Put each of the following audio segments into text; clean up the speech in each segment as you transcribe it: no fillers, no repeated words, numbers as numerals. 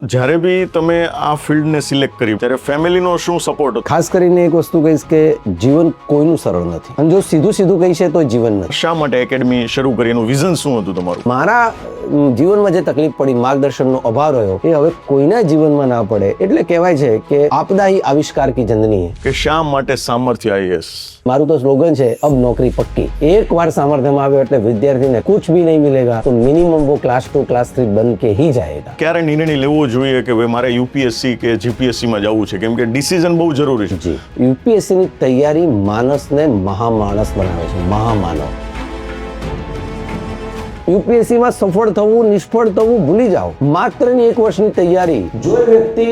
જ્યારે બી તમે આ ફિલ્ડને સિલેક્ટ કરી ત્યારે ફેમિલીનો શું સપોર્ટ હતો? ખાસ કરીને એક વસ્તુ કહીશ કે જીવન કોઈનું સરળ નથી અને જો સીધું સીધું કહીશે તો જીવન નથી. શા માટે એકેડમી શરૂ કરી, એનું વિઝન શું હતું તમારું? મારા જીવનમાં જે તકલીફ પડી, માર્ગદર્શનનો અભાવ રહ્યો, એ હવે કોઈના જીવનમાં ના પડે. એટલે કહેવાય છે કે આપદા ही આવિષ્કાર की जननी है. કે શા માટે સામર્થ્ય આઈએએસ? મારું તો સ્લોગન છે, અબ નौकरी पक्की. एक बार सामर्थ्यમાં આવ્યો એટલે વિદ્યાર્થીને कुछ भी नहीं मिलेगा तो मिनिमम वो क्लास 2 क्लास 3 बन के ही जाएगा. ક્યારે નિર્ણય લેવો જોઈએ કે ભાઈ મારે યુપીએસસી કે જીપીએસસી માં જવું છે? કેમ કે ડિસિઝન બહુ જરૂરી છે. જી, યુપીએસસી ની તૈયારી માણસને મહામાણસ બનાવે છે, મહામાનવ. યુપીએસસી માં સફળ થવું, નિષ્ફળ થવું ભૂલી જાઓ. માત્ર 1 વર્ષની તૈયારી જો એ વ્યક્તિ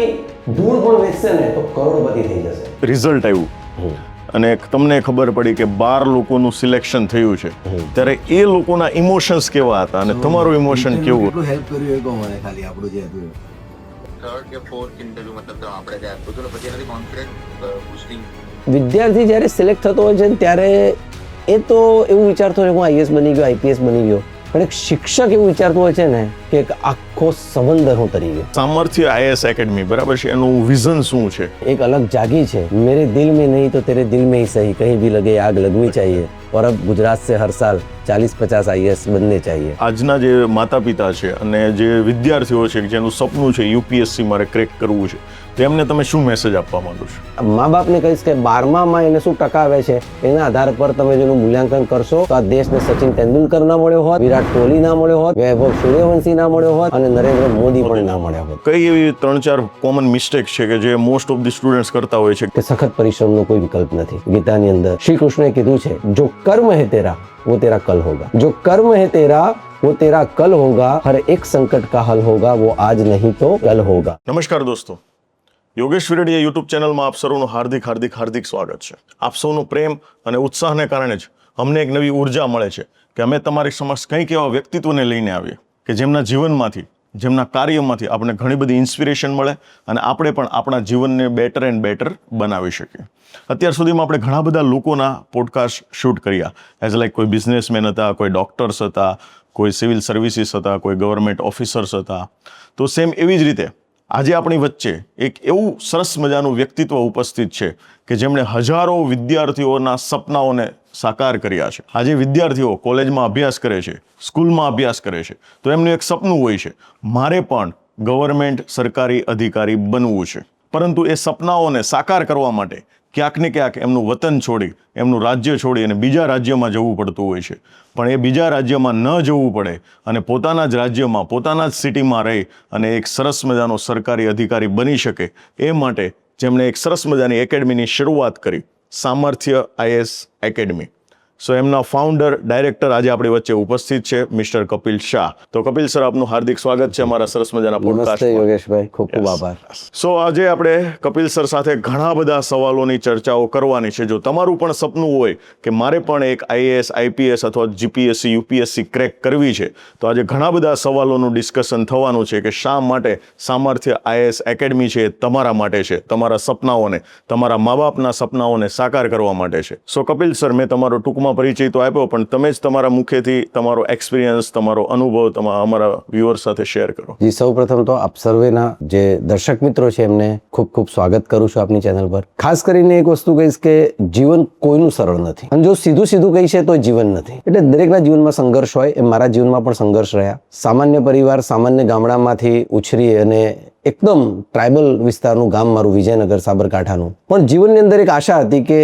ધૂળ પણ વેચશે ને તો કરોડપતિ થઈ જશે. રિઝલ્ટ આવ્યું અને તમને ખબર પડી કે 12 લોકોનું સિલેક્શન થયું છે, ત્યારે એ લોકોના ઇમોશન્સ કેવા હતા અને તમારું ઇમોશન કેવું? કેટલું હેલ્પ કર્યું એ કહો મને ખાલી. આપણું જે હતું થર્ડ કે ફોર્થ ઇન્ટરવ્યુ મતલબ તો આપણે જે આપ્યું હતું ને પછી એનાથી કોન્ફિડન્સ બૂસ્ટિંગ. વિદ્યાર્થી જ્યારે સિલેક્ટ થતો હોય છે ને ત્યારે એ તો એવું વિચારતો હોય કે હું આઈએએસ બની ગયો, આઈપીએસ બની ગયો, પણ એક શિક્ષક એવું વિચારતું હોય છે ને કે એક આખો સંબંધ હું તરી ગયો. સામર્થ્ય આઈએએસ એકેડમી, બરાબર છે, એનું વિઝન શું છે? एक अलग जागी है, मेरे दिल में नहीं तो तेरे दिल में ही सही, कहीं भी लगे आग लगनी चाहिए. और अब गुजरात से हर साल 40-50 आईएएस बनने चाहिए. આજના જે માતા પિતા છે અને જે વિદ્યાર્થીઓ છે જેનું સપનું છે યુપીએસસી મારે ક્રેક કરવું છે, તેમને તમે શું મેસેજ આપવા માંગો છો? મા બાપને કહીશ કે 12માં એને શું ટકા આવે છે એના આધાર પર તમે જેનું મૂલ્યાંકન કરશો તો આ દેશને સચિન તેંડુલકર ના મળ્યો હોત, વિરાટ કોહલી ના મળ્યો હોત, વૈભવ સૂર્યવંશી ના મળ્યો હોત અને નરેન્દ્ર મોદી પણ ના મળ્યા હોત. કઈ એવી 3-4 કોમન મિસ્ટેક છે કે જે મોસ્ટ ઓફ ધી સ્ટુડન્ટ્સ કરતા હોય છે? કે સખત પરિશ્રમનો કોઈ વિકલ્પ નથી. ગીતાની અંદર શ્રી કૃષ્ણે કીધું છે, જો કર્મ है तेरा वो तेरा कल होगा, जो कर्म है तेरा वो तेरा कल होगा, हर एक संकट का हल होगा, वो आज नहीं तो कल होगा. નમસ્કાર દોસ્તો, યોગેશ વિરડિયા યુટ્યુબ ચેનલમાં આપ સૌનું હાર્દિક સ્વાગત છે. આપ સૌનો પ્રેમ અને ઉત્સાહને કારણે જ અમને એક નવી ઉર્જા મળે છે કે અમે તમારી સમક્ષ કંઈક એવા વ્યક્તિત્વને લઈને આવીએ કે જેમના જીવનમાંથી, જેમના કાર્યમાંથી આપણે ઘણી બધી ઇન્સ્પિરેશન મળે અને આપણે પણ આપણા જીવનને બેટર એન્ડ બેટર બનાવી શકીએ. અત્યાર સુધીમાં આપણે ઘણા બધા લોકોના પોડકાસ્ટ શૂટ કર્યા. એઝ લાઈક કોઈ બિઝનેસમેન હતા, કોઈ ડૉક્ટર્સ હતા, કોઈ સિવિલ સર્વિસીસ હતા, કોઈ ગવર્મેન્ટ ઓફિસર્સ હતા. તો સેમ એવી જ રીતે આજે આપણી વચ્ચે એક એવું સરસ મજાનું વ્યક્તિત્વ ઉપસ્થિત છે કે જેમણે હજારો વિદ્યાર્થીઓના સપનાઓને સાકાર કર્યા છે. આજે વિદ્યાર્થીઓ કોલેજમાં અભ્યાસ કરે છે, સ્કૂલમાં અભ્યાસ કરે છે, તો એમનું એક સપનું હોય છે, મારે પણ ગવર્મેન્ટ સરકારી અધિકારી બનવું છે. પરંતુ એ સપનાઓને સાકાર કરવા માટે ક્યાંક ને ક્યાંક એમનું વતન છોડી, એમનું રાજ્ય છોડી અને બીજા રાજ્યમાં જવું પડતું હોય છે. પણ એ બીજા રાજ્યમાં ન જવું પડે અને પોતાના જ રાજ્યમાં, પોતાના જ સિટીમાં રહી અને એક સરસ મજાનો સરકારી અધિકારી બની શકે, એ માટે જેમણે એક સરસ મજાની એકેડમીની શરૂઆત કરી, સામર્થ્ય આઈએએસ એકેડમી. સો એમના ફાઉન્ડર, ડાયરેક્ટર આજે આપણી વચ્ચે ઉપસ્થિત છે, મિસ્ટર કપિલ શાહ. તો કપિલ સર, આપનું હાર્દિક સ્વાગત છે અમારા સરસ મજાના પોડકાસ્ટ. નમસ્તે યોગેશભાઈ, ખૂબ ખૂબ આભાર. સો આજે આપણે કપિલ સર સાથે ઘણા બધા સવાલોની ચર્ચાઓ કરવાની છે. જો તમારું પણ સપનું હોય કે મારે પણ એક આઈએએસ, આઈપીએસ અથવા જીપીએસસી, યુપીએસસી ક્રેક કરવી છે, તો આજે ઘણા બધા સવાલોનું ડિસ્કશન થવાનું છે કે શા માટે સામર્થ્ય આઈએએસ એકેડમી છે તમારા માટે છે, તમારા સપનાઓને, તમારા મા બાપના સપનાઓને સાકાર કરવા માટે છે. સો કપિલ સર, મેં તમારો ટૂંકમાં પરિચય તો આપ્યો, પણ તમે જ તમારા મુખેથી તમારો એક્સપિરિયન્સ, તમારો અનુભવ અમારા વ્યુઅર્સ સાથે શેર કરો. જી, સૌપ્રથમ તો આપ સર્વેના જે દર્શક મિત્રો છે એમને ખૂબ ખૂબ સ્વાગત કરું છું આપની ચેનલ પર. ખાસ કરીને એક વસ્તુ કહીશ કે જીવન કોઈનું સરળ નથી અને જો સીધું કહીશે તો જીવન નથી. એટલે દરેકના જીવનમાં સંઘર્ષ હોય, એ મારા જીવનમાં પણ સંઘર્ષ રહ્યા. સામાન્ય પરિવાર, સામાન્ય ગામડામાંથી ઉછરી અને એકદમ ટ્રાઇબલ વિસ્તારનું ગામ મારું વિજયનગર, સાબરકાંઠાનું. પણ જીવનની અંદર એક આશા હતી કે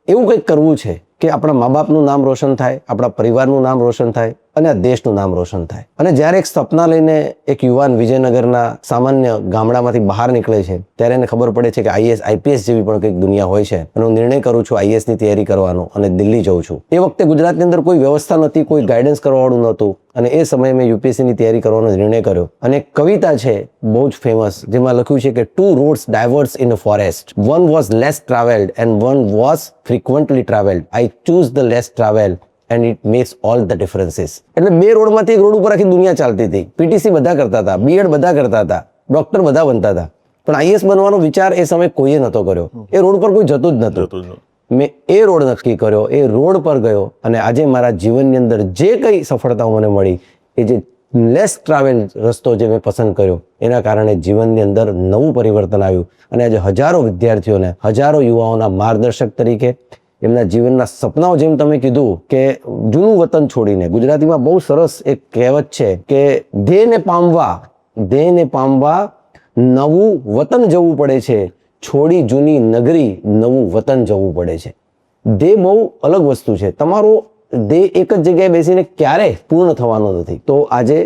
એવું કંઈક કરવું છે કે આપણા મા બાપનું નામ રોશન થાય, આપણા પરિવારનું નામ રોશન થાય અને આ દેશનું નામ રોશન થાય. અને જ્યારે એક સપના લઈને એક યુવાન વિજયનગરના સામાન્ય ગામડામાંથી બહાર નીકળે છે ત્યારે એને ખબર પડે છે કે આઈએએસ, આઈપીએસ જેવી પણ કંઈક દુનિયા હોય છે. અને હું નિર્ણય કરું છું આઈએએસની તૈયારી કરવાનો અને દિલ્હી જઉં છું. એ વખતે ગુજરાતની અંદર કોઈ વ્યવસ્થા નહોતી, કોઈ ગાઈડન્સ કરવાવાળું નહોતું અને એ સમયે મેં યુપીએસસીની તૈયારી કરવાનો નિર્ણય કર્યો. અને એક કવિતા છે બહુ જ ફેમસ, જેમાં લખ્યું છે કે 2 roads diverged in a forest. One was less traveled and one was frequently traveled. I choose the less traveled and it makes all the differences. એટલે 2 રોડમાંથી એક રોડ ઉપર આખી દુનિયા ચાલતી હતી. પીટીસી બધા કરતા હતા, બીએડ બધા કરતા હતા, ડોક્ટર બધા બનતા હતા, પણ આઈએએસ બનવાનો વિચાર એ સમયે કોઈએ નહોતો કર્યો. એ રોડ પર કોઈ જતું જ નહોતું. મેં એ રોડ નક્કી કર્યો, એ રોડ પર ગયો અને આજે મારા જીવનની અંદર જે કંઈ સફળતાઓ મને મળી, એ જે લેસ ટ્રાવેલ રસ્તો જે મેં પસંદ કર્યો એના કારણે જીવનની અંદર નવું પરિવર્તન આવ્યું અને આજે હજારો વિદ્યાર્થીઓને, હજારો યુવાઓના માર્ગદર્શક તરીકે એમના જીવનના સપનાઓ, જેમ તમે કીધું કે જૂનું વતન છોડીને, ગુજરાતીમાં બહુ સરસ એક કહેવત છે કે ધ્યેયને પામવા નવું વતન જવું પડે છે, છોડી જૂની નગરી નવું વતન જવું પડે છે. ધ્યેય બહુ અલગ વસ્તુ છે. તમારો ધ્યેય એક જ જગ્યાએ બેસીને ક્યારે પૂર્ણ થવાનો નથી. તો આજે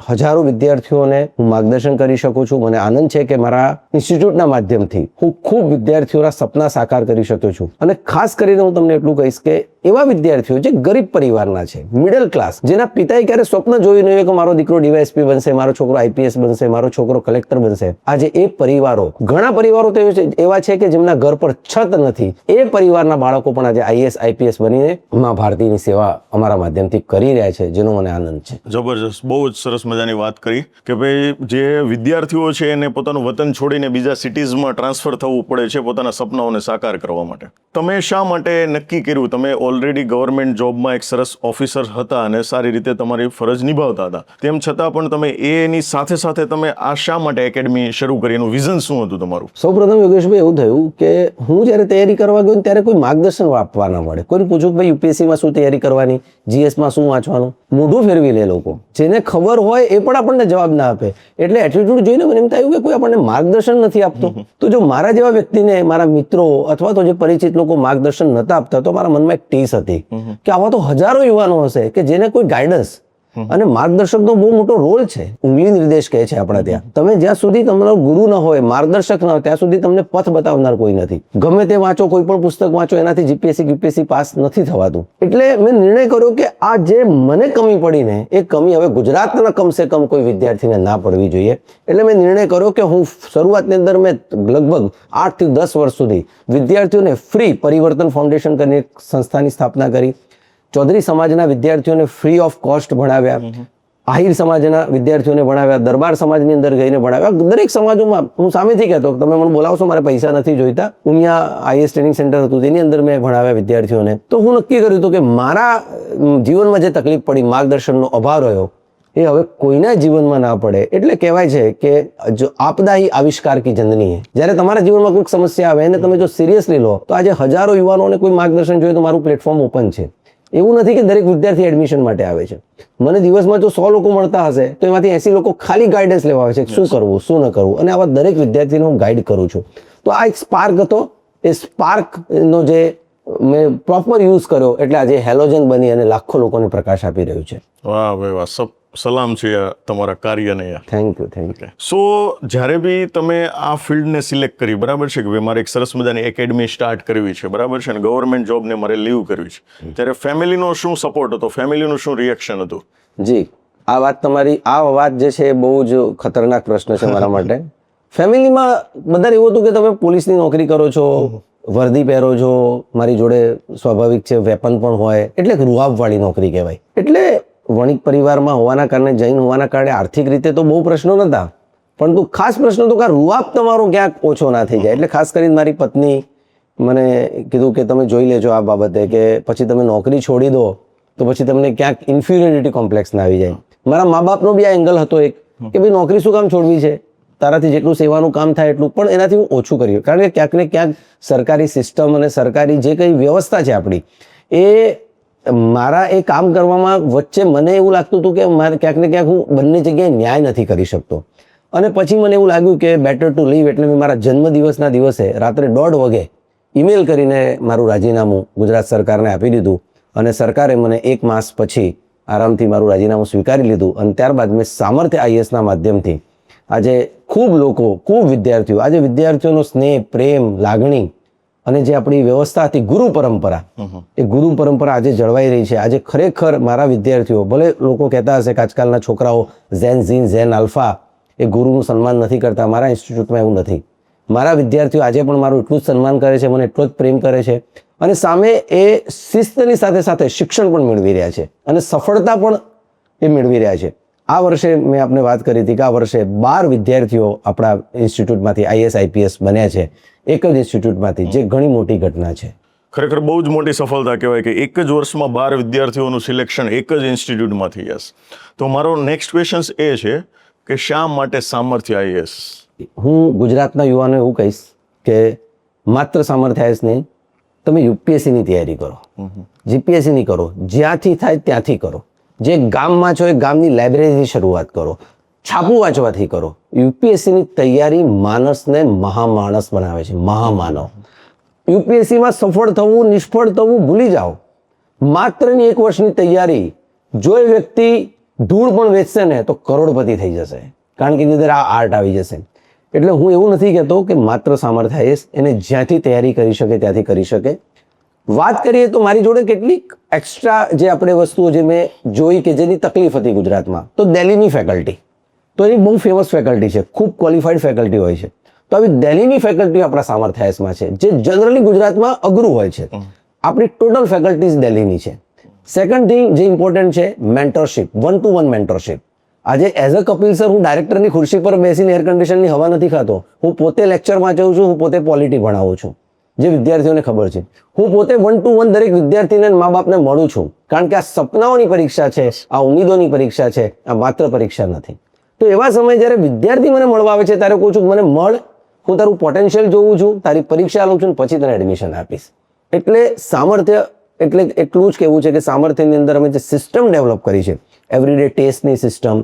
હજારો વિદ્યાર્થીઓને હું માર્ગદર્શન કરી શકું છું. મને આનંદ છે કે મારા ઇન્સ્ટિટ્યૂટના માધ્યમથી હું ખૂબ વિદ્યાર્થીઓના સપના સાકાર કરી શક્યો છું. અને ખાસ કરીને હું તમને એટલું કહીશ કે એવા વિદ્યાર્થીઓ જે ગરીબ પરિવારના છે, મિડલ ક્લાસ, જેના પિતાએ ક્યારે સ્વપ્ન જોયું નહીં કે મારો દીકરો ડીવાયએસપી બનશે, મારો છોકરો આઈપીએસ બનશે, મારો છોકરો કલેક્ટર બનશે. આજે એ પરિવારો, ઘણા પરિવારો તો એવા છે કે જેમના ઘર પર છત નથી, એ પરિવારના બાળકો પણ આજે આઈએસ આઈપીએસ બનીને મા ભારતીની સેવા અમારા માધ્યમથી કરી રહ્યા છે, જેનો મને આનંદ છે. જબરજસ્ત, બહુ જ સરસ મજાની વાત કરી કે ભાઈ જે વિદ્યાર્થીઓ છે એને પોતાનું વતન છોડીને બીજા સિટીઝમાં ટ્રાન્સફર થવું પડે છે પોતાના સપનાઓને સાકાર કરવા માટે. તમે શા માટે નક્કી કર્યું? તમે ઓલરેડી ગવર્મેન્ટ જોબમાં એક સરસ ઓફિસર હતા અને સારી રીતે તમારી ફરજ નિભાવતા હતા, તેમ છતાં પણ તમે એની સાથે સાથે તમે આ શા માટે એકેડમી શરૂ કરી? એનું વિઝન શું હતું તમારું? સૌપ્રથમ યોગેશભાઈ એવું થયું કે હું જ્યારે તૈયારી કરવા ગયો ત્યારે કોઈ માર્ગદર્શન આપવા ના મળે. કોઈને પૂછું કે ભાઈ યુપીએસસીમાં શું તૈયારી કરવાની, જીએસમાં શું વાંચવાનું, મોઢું ફેરવી લે લોકો. જેને ખબર હોય એ પણ આપણને જવાબ ના આપે. એટલે એટીટ્યુડ જોઈને મને એમ થયું કે કોઈ આપણને માર્ગદર્શન નથી આપતો. તો જો મારા જેવા વ્યક્તિને મારા મિત્રો અથવા તો જે પરિચિત લોકો માર્ગદર્શન નતા આપતા, તો મારા મનમાં એક ટીસ હતી કે આવા તો હજારો યુવાનો હશે કે જેને કોઈ ગાઈડન્સ અને માર્ગદર્શકનો બહુ મોટો રોલ છે. ઉંગલી નિર્દેશ કહે છે આપણા ત્યાં. તમે જ્યાં સુધી તમારો ગુરુ ન હોય, માર્ગદર્શક ન હોય, ત્યાં સુધી તમને પથ બતાવનાર કોઈ નથી. ગમે તે વાંચો, કોઈ પણ પુસ્તક વાંચો, એનાથી જીપીએસસી યુપીએસસી પાસ નથી થવાતું. એટલે મેં નિર્ણય કર્યો કે આ જે મને કમી પડી ને, એ કમી હવે ગુજરાતના કમસે કમ કોઈ વિદ્યાર્થીને ના પડવી જોઈએ. એટલે મેં નિર્ણય કર્યો કે હું શરૂઆતની અંદર મેં લગભગ 8 થી 10 વર્ષ સુધી વિદ્યાર્થીઓને ફ્રી પરિવર્તન ફાઉન્ડેશન કરીને એક સંસ્થાની સ્થાપના કરી. ચૌધરી સમાજના વિદ્યાર્થીઓને ફ્રી ઓફ કોસ્ટ ભણાવ્યા, આહિર સમાજના વિદ્યાર્થીઓને ભણાવ્યા, દરબાર સમાજની અંદર જઈને ભણાવ્યા. દરેક સમાજોમાં હું સામેથી કહેતો તમે મને બોલાવશો, મારે પૈસા નથી જોઈતા. ઉનિયા આઈએસ ટ્રેનિંગ સેન્ટર હતું, તેની અંદર મેં ભણાવ્યા વિદ્યાર્થીઓને. તો હું નક્કી કર્યું હતું કે મારા જીવનમાં જે તકલીફ પડી, માર્ગદર્શનનો અભાવ રહ્યો, એ હવે કોઈના જીવનમાં ના પડે. એટલે કહેવાય છે કે જો આપદા હી આવિષ્કાર કી જનની હૈ. જ્યારે તમારા જીવનમાં કોઈક સમસ્યા આવે એને તમે જો સિરિયસલી લો, તો આજે હજારો યુવાનોને કોઈ માર્ગદર્શન જોઈએ તો મારું પ્લેટફોર્મ ઓપન છે. એવું નથી કે દરેક વિદ્યાર્થી એડમિશન માટે આવે છે. મને દિવસમાં જો 100 લોકો મળતા હશે તો એમાંથી 80 લોકો ખાલી ગાઈડન્સ લેવા આવે છે, શું કરવું શું ન કરવું. અને આવા દરેક વિદ્યાર્થીને હું ગાઈડ કરું છું. તો આ એક સ્પાર્ક હતો. એ સ્પાર્કનો જે મેં પ્રોપર યુઝ કર્યો એટલે આજે હેલોજન બની અને લાખો લોકોને પ્રકાશ આપી રહ્યું છે. વાહ ભાઈ વાહ, સલામ છે યાર તમારા કાર્યને યાર. Thank you. સો જ્યારે બી તમે આ ફિલ્ડને સિલેક્ટ કરી, બરાબર છે કે ભાઈ મારે એક સરસ મજાની એકેડમી સ્ટાર્ટ કરવી છે, બરાબર છે, અને ગવર્મેન્ટ જોબને મારે લીવ કરવી છે, ત્યારે ફેમિલીનો શું સપોર્ટ હતો? ફેમિલીનું શું રિએક્શન હતું? જી, આ વાત જે છે એ બહુ જ ખતરનાક પ્રશ્ન છે મારા માટે. ફેમિલીમાં બધાને એવું હતું કે તમે પોલીસની નોકરી કરો છો, વર્દી પહેરો છો, મારી જોડે સ્વાભાવિક છે વેપન પણ હોય, એટલે રૂઆબવાળી નોકરી કહેવાય. એટલે વણિક પરિવારમાં હોવાના કારણે, જૈન હોવાના કારણે આર્થિક રીતે તો બહુ પ્રશ્નો નહોતા, પરંતુ ખાસ પ્રશ્ન તો કે રૂઆબ તમારો ક્યાંક ઓછો ના થઈ જાય. એટલે ખાસ કરીને મારી પત્ની મને કીધું કે તમે જોઈ લેજો આ બાબતે, કે પછી તમે નોકરી છોડી દો તો પછી તમને ક્યાંક ઇન્ફિરિયોરિટી કોમ્પ્લેક્સ ના આવી જાય. મારા મા બાપનો બી આ એંગલ હતો એક કે ભાઈ નોકરી શું કામ છોડવી છે, તારાથી જેટલું સેવાનું કામ થાય એટલું, પણ એનાથી હું ઓછું કર્યું. કારણ કે ક્યાંક ને ક્યાંક સરકારી સિસ્ટમ અને સરકારી જે કંઈ વ્યવસ્થા છે આપણી, એ મારા એ કામ કરવામાં વચ્ચે મને એવું લાગતું હતું કે મારે ક્યાંક ને ક્યાંક હું બંને જગ્યાએ ન્યાય નથી કરી શકતો. અને પછી મને એવું લાગ્યું કે બેટર ટુ લીવ. એટલે મેં મારા જન્મદિવસના દિવસે રાત્રે 1:30 વાગે ઈમેલ કરીને મારું રાજીનામું ગુજરાત સરકારને આપી દીધું. અને સરકારે મને 1 માસ પછી આરામથી મારું રાજીનામું સ્વીકારી લીધું. અને ત્યારબાદ મેં સામર્થ્ય આઈએસના માધ્યમથી આજે ખૂબ વિદ્યાર્થીઓ, આજે વિદ્યાર્થીઓનો સ્નેહ, પ્રેમ, લાગણી અને જે આપણી વ્યવસ્થા હતી ગુરુ પરંપરા, એ ગુરુ પરંપરા આજે જળવાઈ રહી છે. આજે ખરેખર મારા વિદ્યાર્થીઓ, ભલે લોકો કહેતા હશે કે આજકાલના છોકરાઓ ઝેન ઝીન ઝેન આલ્ફા એ ગુરુનું સન્માન નથી કરતા, મારા ઇન્સ્ટિટ્યૂટમાં એવું નથી. મારા વિદ્યાર્થીઓ આજે પણ મારું એટલું જ સન્માન કરે છે, મને એટલો જ પ્રેમ કરે છે. અને સામે એ શિસ્તની સાથે સાથે શિક્ષણ પણ મેળવી રહ્યા છે અને સફળતા પણ એ મેળવી રહ્યા છે. આ વર્ષે મેં આપને વાત કરી હતી કે આ વર્ષે 12 વિદ્યાર્થીઓ આપણા ઇન્સ્ટિટ્યૂટમાંથી આઈએસ આઈપીએસ બન્યા છે, એક જ ઇન્સ્ટિટ્યૂટમાંથી, જે ઘણી મોટી ઘટના છે. ખરેખર બહુ જ મોટી સફળતા કહેવાય કે એક જ વર્ષમાં 12 વિદ્યાર્થીઓનું સિલેક્શન એક જ ઇન્સ્ટિટ્યૂટમાંથી. યસ. તો મારો નેક્સ્ટ ક્વેશ્ચન એ છે કે શા માટે સામર્થ્ય આઈએએસ? હું ગુજરાતના યુવાનો એવું કહીશ કે માત્ર સામર્થ્ય આઈએએસ નહીં, તમે યુપીએસસીની તૈયારી કરો, જીપીએસસીની કરો, જ્યાંથી થાય ત્યાંથી કરો. જે ગામમાં છો એ ગામની લાઇબ્રેરીથી શરૂઆત કરો, છાપું વાંચવાથી કરો. યુપીએસસીની તૈયારી માણસને મહામાણસ બનાવે છે, મહામાનવ. યુપીએસસીમાં સફળ થવું નિષ્ફળ થવું ભૂલી જાઓ. માત્ર ની 1 વર્ષની તૈયારી જો એ વ્યક્તિ ધૂળ પણ વેચશે ને તો કરોડપતિ થઈ જશે, કારણ કે એની અંદર આ આર્ટ આવી જશે. એટલે હું એવું નથી કહેતો કે માત્ર સામર્થ્ય આઈએએસ, એને જ્યાંથી તૈયારી કરી શકે ત્યાંથી કરી શકે. વાત કરીએ તો મારી જોડે કેટલીક એક્સ્ટ્રા જે આપણે વસ્તુઓ જે મેં જોઈ કે જેની તકલીફ હતી ગુજરાતમાં, તો દિલ્હીની ફેકલ્ટી તો એની બહુ ફેમસ ફેકલ્ટી છે, ખૂબ ક્વોલિફાઈડ ફેકલ્ટી હોય છે. તો આવી દિલ્હીની ફેકલ્ટી આપણા સામર્થ્ય આઈએએસમાં છે, જે જનરલી ગુજરાતમાં અઘરું હોય છે. આપણી ટોટલ ફેકલ્ટીઝ દિલ્હીની છે. સેકન્ડ થિંગ જે ઇમ્પોર્ટન્ટ છે, મેન્ટરશિપ, 1-to-1 મેન્ટરશિપ. આજે એઝ અ કપિલ સર હું ડાયરેક્ટરની ખુરશી પર બેસીને એર કન્ડિશનની હવા નથી ખાતો. હું પોતે લેક્ચર વાંચું છું, હું પોતે પોલિટી ભણાવું છું, જે વિદ્યાર્થીઓને ખબર છે. હું પોતે 1-to-1 દરેક વિદ્યાર્થીને મા બાપને મળું છું, કારણ કે આ સપનાઓની પરીક્ષા છે, આ ઉમ્મીદોની પરીક્ષા છે, આ માત્ર પરીક્ષા નથી. તો એવા સમયે જ્યારે વિદ્યાર્થી મને મળવા આવે છે ત્યારે કહું છું મને મળ, હું તારું પોટેન્શિયલ જોઉં છું, તારી પરીક્ષા લઉં છું, પછી તને એડમિશન આપીશ. એટલે સામર્થ્ય એટલે એટલું જ કહેવું છે કે સામર્થ્યની અંદર અમે જે સિસ્ટમ ડેવલપ કરી છે, એવરીડે ટેસ્ટની સિસ્ટમ,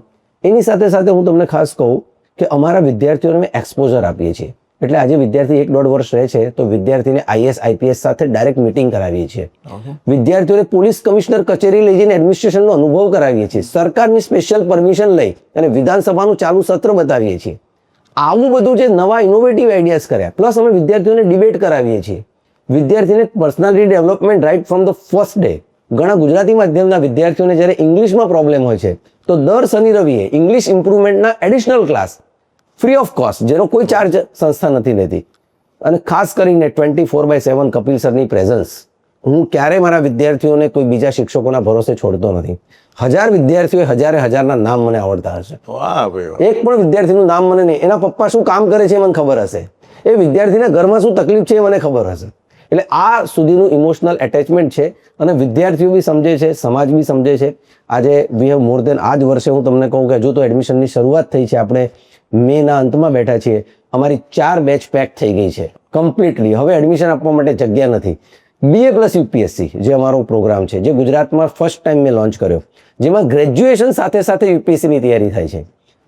એની સાથે સાથે હું તમને ખાસ કહું કે અમારા વિદ્યાર્થીઓને અમે એક્સપોઝર આપીએ છીએ. એટલે આજે વિદ્યાર્થી 1-1.5 વર્ષ રહે છે તો વિદ્યાર્થીને આઈએએસ આઈપીએસ સાથે ડાયરેક્ટ મીટિંગ કરાવીએ છીએ. વિદ્યાર્થીઓને પોલીસ કમિશનર કચેરી લઈ જઈને એડમિનિસ્ટ્રેશનનો અનુભવ કરાવીએ છીએ. સરકારની સ્પેશિયલ પરમિશન લઈ અને વિધાનસભાનું ચાલુ સત્ર બતાવીએ છીએ. આવું બધું જે નવા ઇનોવેટિવ આઈડિયાઝ કર્યા, પ્લસ અમે વિદ્યાર્થીઓને ડિબેટ કરાવીએ છીએ. વિદ્યાર્થીને personality development right from the first day. ઘણા ગુજરાતી માધ્યમના વિદ્યાર્થીઓને જ્યારે ઇંગ્લિશમાં પ્રોબ્લેમ હોય છે તો દર શનિ રવિએ ઇંગ્લિશ ઇમ્પ્રુવમેન્ટના additional class free of cost, જેનો કોઈ ચાર્જ સંસ્થા નથી લેતી. અને ખાસ કરીને 24/7 કપિલ સરની પ્રેઝન્સ. હું ક્યારે મારા વિદ્યાર્થીઓને કોઈ બીજા શિક્ષકોના ભરોસે છોડતો નથી. 1000 વિદ્યાર્થીઓ હજારના નામ મને આવડતા હશે, વાહ ભાઈ, એક પણ વિદ્યાર્થીનું નામ મને નહીં. એના પપ્પા શું કામ કરે છે મને ખબર હશે, એ વિદ્યાર્થીના ઘરમાં શું તકલીફ છે એ મને ખબર હશે. એટલે આ સુધીનું ઇમોશનલ એટેચમેન્ટ છે અને વિદ્યાર્થીઓ બી સમજે છે, સમાજ બી સમજે છે. આજે વી હેવ મોર દેન, આ જ વર્ષે હું તમને કહું કે હજુ તો એડમિશનની શરૂઆત થઈ છે, આપણે મેના અંતમાં બેઠા છીએ. અમારી 4 બેચ પેક થઈ ગઈ છે કમ્પ્લીટલી. હવે એડમિશન આપવા માટે જગ્યા નથી. BA પ્લસ યુપીએસસી જે અમારો પ્રોગ્રામ છે, જે ગુજરાતમાં ફર્સ્ટ ટાઈમ મેં લોન્ચ કર્યો, જેમાં ગ્રેજ્યુએશન સાથે સાથે યુપીએસસીની તૈયારી થાય છે,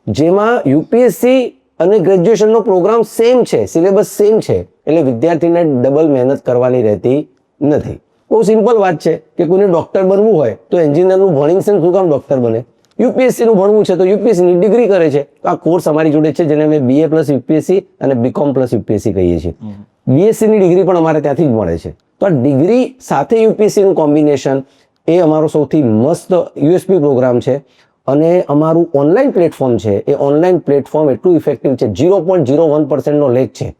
જેમાં યુપીએસસી અને ગ્રેજ્યુએશનનો પ્રોગ્રામ સેમ છે, સિલેબસ સેમ છે. એટલે વિદ્યાર્થીને ડબલ મહેનત કરવાની રહેતી નથી. બહુ સિમ્પલ વાત છે કે કોઈને ડૉક્ટર બનવું હોય તો એન્જિનિયરનું ભણીને શું કામ ડૉક્ટર બને? યુપીએસસીનું ભણવું છે તો યુપીએસસીની ડિગ્રી કરે છે. તો આ કોર્સ અમારી જોડે છે, જેને અમે BA પ્લસ યુપીએસસી અને BCom પ્લસ યુપીએસસી કહીએ છીએ. બીએસસીની ડિગ્રી પણ અમારે ત્યાંથી જ મળે છે. તો આ ડિગ્રી સાથે યુપીએસસીનું કોમ્બિનેશન એ અમારો સૌથી મસ્ત યુએસપી પ્રોગ્રામ છે. અને અમારું ઓનલાઈન પ્લેટફોર્મ છે, એ ઓનલાઈન પ્લેટફોર્મ એટલું ઇફેક્ટિવ છે, 0.01%નો લેગ છે.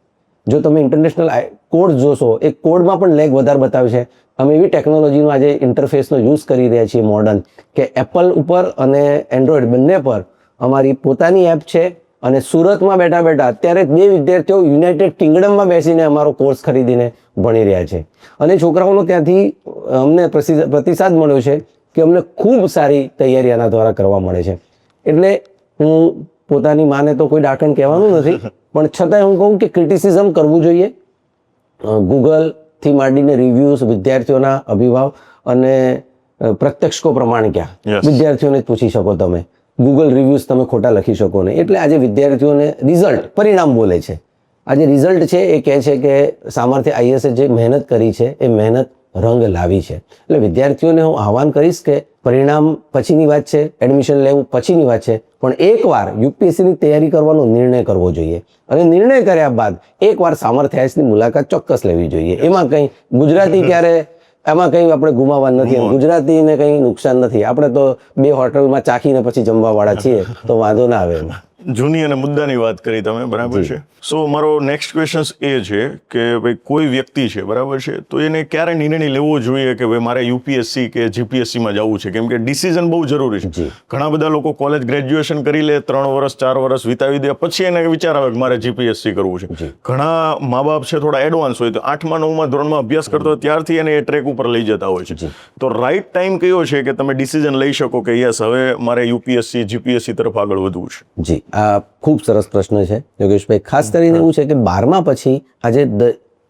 જો તમે ઇન્ટરનેશનલ કોડ જોશો, એ કોડમાં પણ લેગ વધારે બતાવે છે. અમે એવી ટેકનોલોજીનો આજે ઇન્ટરફેસનો યુઝ કરી રહ્યા છીએ મોડર્ન, કે એપલ ઉપર અને એન્ડ્રોઈડ બંને પર અમારી પોતાની એપ છે. અને સુરતમાં બેઠા બેઠા અત્યારે 2 વિદ્યાર્થીઓ યુનાઇટેડ કિંગડમમાં બેસીને અમારો કોર્સ ખરીદીને ભણી રહ્યા છે. અને છોકરાઓનો ત્યાંથી અમને પ્રતિસાદ મળ્યો છે કે અમને ખૂબ સારી તૈયારી આના દ્વારા કરવા મળે છે. એટલે હું પોતાની માને તો કોઈ ડાકણ કહેવાનું નથી, પણ છતાંય હું કહું કે ક્રિટિસિઝમ કરવું જોઈએ. ગૂગલથી માંડીને રિવ્યૂઝ, વિદ્યાર્થીઓના અભિભાવ અને પ્રત્યક્ષ કો પ્રમાણ ક્યાં, વિદ્યાર્થીઓને જ પૂછી શકો તમે. ગૂગલ રિવ્યૂઝ તમે ખોટા લખી શકો નહીં. એટલે આજે વિદ્યાર્થીઓને રિઝલ્ટ, પરિણામ બોલે છે. આજે રિઝલ્ટ છે એ કહે છે કે સામર્થ્ય આઈએએસે જે મહેનત કરી છે એ મહેનત રંગ લાવી છે. એટલે વિદ્યાર્થીઓને હું આહવાન કરીશ કે પરિણામ પછીની વાત છે, એડમિશન લેવું પછીની વાત છે, પણ એકવાર યુપીએસસીની તૈયારી કરવાનો નિર્ણય કરવો જોઈએ. અને નિર્ણય કર્યા બાદ એકવાર સામર્થ્ય આઈએએસની મુલાકાત ચોક્કસ લેવી જોઈએ. એમાં કંઈ ગુજરાતી ક્યારે એમાં કંઈ આપણે ગુમાવવાનું નથી, ગુજરાતીને કંઈ નુકસાન નથી. આપણે તો 2 હોટલમાં ચાખીને પછી જમવાવાળા છીએ, તો વાંધો ના આવે. જૂની અને મુદ્દાની વાત કરી તમે, બરાબર છે. સો મારો નેક્સ્ટ ક્વેશ્ચન એ છે કે ભાઈ કોઈ વ્યક્તિ છે, બરાબર છે, તો એને ક્યારે નિર્ણય લેવો જોઈએ કે ભાઈ મારે યુપીએસસી કે જીપીએસસીમાં જવું છે? કેમ કે ડિસિઝન બહુ જરૂરી છે. ઘણા બધા લોકો કોલેજ ગ્રેજ્યુએશન કરી લે, 3 વર્ષ 4 વર્ષ વિતાવી દે, પછી એને વિચાર આવે કે મારે જીપીએસસી કરવું છે. ઘણા મા બાપ છે થોડા એડવાન્સ હોય, તો 8મા 9મા ધોરણમાં અભ્યાસ કરતો હોય ત્યારથી એને એ ટ્રેક ઉપર લઈ જતા હોય છે. તો રાઈટ ટાઈમ કયો છે કે તમે ડિસિઝન લઈ શકો કે યસ હવે મારે યુપીએસસી જીપીએસસી તરફ આગળ વધવું છે? જી, આ ખૂબ સરસ પ્રશ્ન છે યોગેશભાઈ. ખાસ કરીને એવું છે કે 12મા પછી આજે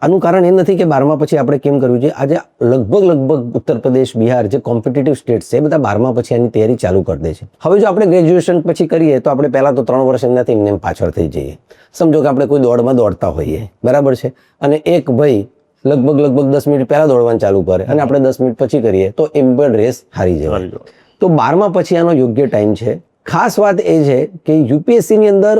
આનું કારણ એ નથી કે 12મા પછી આપણે કેમ કરવું છે. આજે લગભગ ઉત્તર પ્રદેશ, બિહાર જે કોમ્પિટિટિવ સ્ટેટ્સ છે, બધા 12મા પછી આની તૈયારી ચાલુ કરી દે છે. હવે જો આપણે ગ્રેજ્યુએશન પછી કરીએ તો આપણે પહેલા તો 3 વર્ષ એમનાથી એમને પાછળ થઈ જઈએ. સમજો કે આપણે કોઈ દોડમાં દોડતા હોઈએ, બરાબર છે, અને એક ભાઈ લગભગ 10 મિનિટ પહેલા દોડવાનું ચાલુ કરે અને આપણે 10 મિનિટ પછી કરીએ તો એમ પણ રેસ હારી જવાય. તો 12મા પછી આનો યોગ્ય ટાઈમ છે. ખાસ વાત એ છે કે યુપીએસસી ની અંદર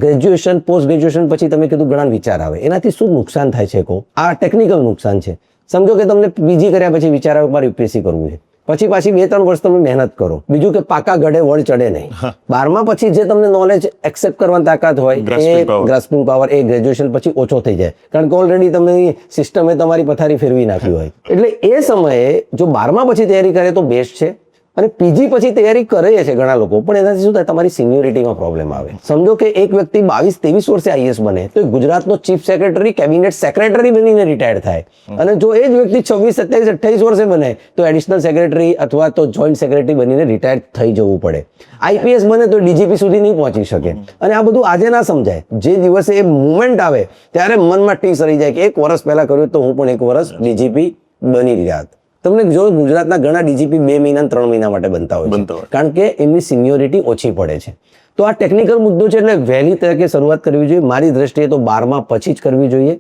ગ્રેજ્યુએશન, પોસ્ટ ગ્રેજ્યુએશન પછી તમે કીધું ઘણા વિચાર આવે. એનાથી શું નુકસાન થાય છે? કહું, આ ટેકનિકલ નુકસાન છે. સમજો કે તમને પીજી કર્યા પછી વિચાર આવે મારે યુપીએસસી કરવું છે, પછી પાછી 2-3 વર્ષ તમે મહેનત કરો. બીજું કે પાકા ગઢે વળ ચડે નહીં. 12મા પછી જે તમને નોલેજ એક્સેપ્ટ કરવાની તાકાત હોય, એ ગ્રાસ્પિંગ પાવર એ ગ્રેજ્યુએશન પછી ઓછો થઈ જાય, કારણ કે ઓલરેડી તમને સિસ્ટમે તમારી પથારી ફેરવી નાખી હોય. એટલે એ સમયે જો 12મા પછી તૈયારી કરે તો બેસ્ટ છે. અને પીજી પછી તૈયારી કરે છે ઘણા લોકો, પણ એનાથી શું થાય, તમારી સિનિયોરિટીમાં પ્રોબ્લેમ આવે. સમજો કે એક વ્યક્તિ 22-23 વર્ષે આઈએએસ બને તો ગુજરાતનો ચીફ સેક્રેટરી, કેબિનેટ સેક્રેટરી બનીને રિટાયર થાય. અને જો એ જ વ્યક્તિ 26, 27, 28 વર્ષે બને તો એડિશનલ સેક્રેટરી અથવા તો જોઈન્ટ સેક્રેટરી બનીને રિટાયર થઈ જવું પડે. આઈપીએસ બને તો ડીજીપી સુધી નહીં પહોંચી શકે. અને આ બધું આજે ના સમજાય. જે દિવસે એ મુવમેન્ટ આવે ત્યારે મનમાં ટીસ રહી જાય કે 1 વર્ષ પહેલા કર્યું તો હું પણ 1 વર્ષ ડીજીપી બની ગયા. તમને જો ગુજરાતના ઘણા ડીજીપી 2 મહિના 3 મહિના માટે બનતા હોય છે, કારણ કે એમની સિનિયોરિટી ઓછી પડે છે. તો આ ટેકનિકલ મુદ્દો છે, એટલે વહેલી તકે શરૂઆત કરવી જોઈએ. મારી દ્રષ્ટિએ તો 12મા પછી જ કરવી જોઈએ.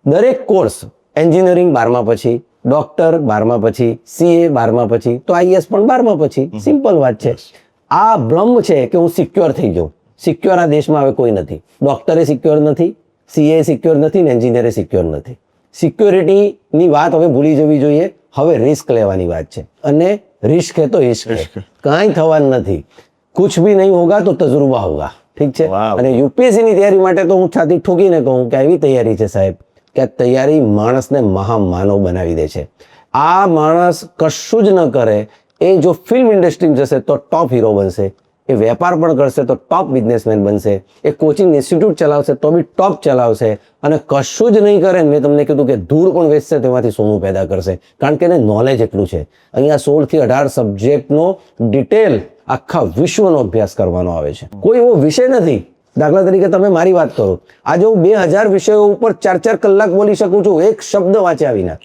દરેક કોર્સ, એન્જિનિયરિંગ 12મા પછી, ડોક્ટર 12મા પછી, સીએ 12મા પછી, તો આઈએએસ પણ 12મા પછી. સિમ્પલ વાત છે. આ ભ્રમ છે કે હું સિક્યોર થઈ જાઉં. સિક્યોર આ દેશમાં હવે કોઈ નથી. ડોક્ટરે સિક્યોર નથી, સીએ સિક્યોર નથી, ને એન્જિનિયરે સિક્યોર નથી. સિક્યોરિટીની વાત હવે ભૂલી જવી જોઈએ. હવે રિસ્ક લેવાની વાત છે, અને રિસ્ક હે તો ઇશ્ક હે. કાંઈ થવાનું નથી. કુછ ભી નહીં હોગા તો તજુર્બા હોગા. ઠીક છે. અને યુપીએસસી ની તૈયારી માટે તો હું છાતી ઠોકીને કહું કે એવી તૈયારી છે સાહેબ કે આ તૈયારી માણસને મહામાનવ બનાવી દે છે. આ માણસ કશું જ ન કરે, એ જો ફિલ્મ ઇન્ડસ્ટ્રીમાં જશે તો ટોપ હીરો બનશે. એ વેપાર પણ કરશે તો ટોપ બિઝનેસમેન બનશે. એ કોચિંગ ઇન્સ્ટિટ્યૂટ ચલાવશે તો બી ટોપ ચલાવશે. અને કશું જ નહીં કરે, મેં તમને કીધું કે ધૂળ પણ વેચશે તેમાંથી સોનું પેદા કરશે, કારણ કે એને નોલેજ એટલું છે. અહીંયા 16 થી 18 સબ્જેક્ટનો ડિટેલ આખા વિશ્વનો અભ્યાસ કરવાનો આવે છે. કોઈ એવો વિષય નથી. દાખલા તરીકે તમે મારી વાત કરો, આજે હું 2000 વિષયો ઉપર 4-4 કલાક બોલી શકું છું, એક શબ્દ વાંચ્યા વિના.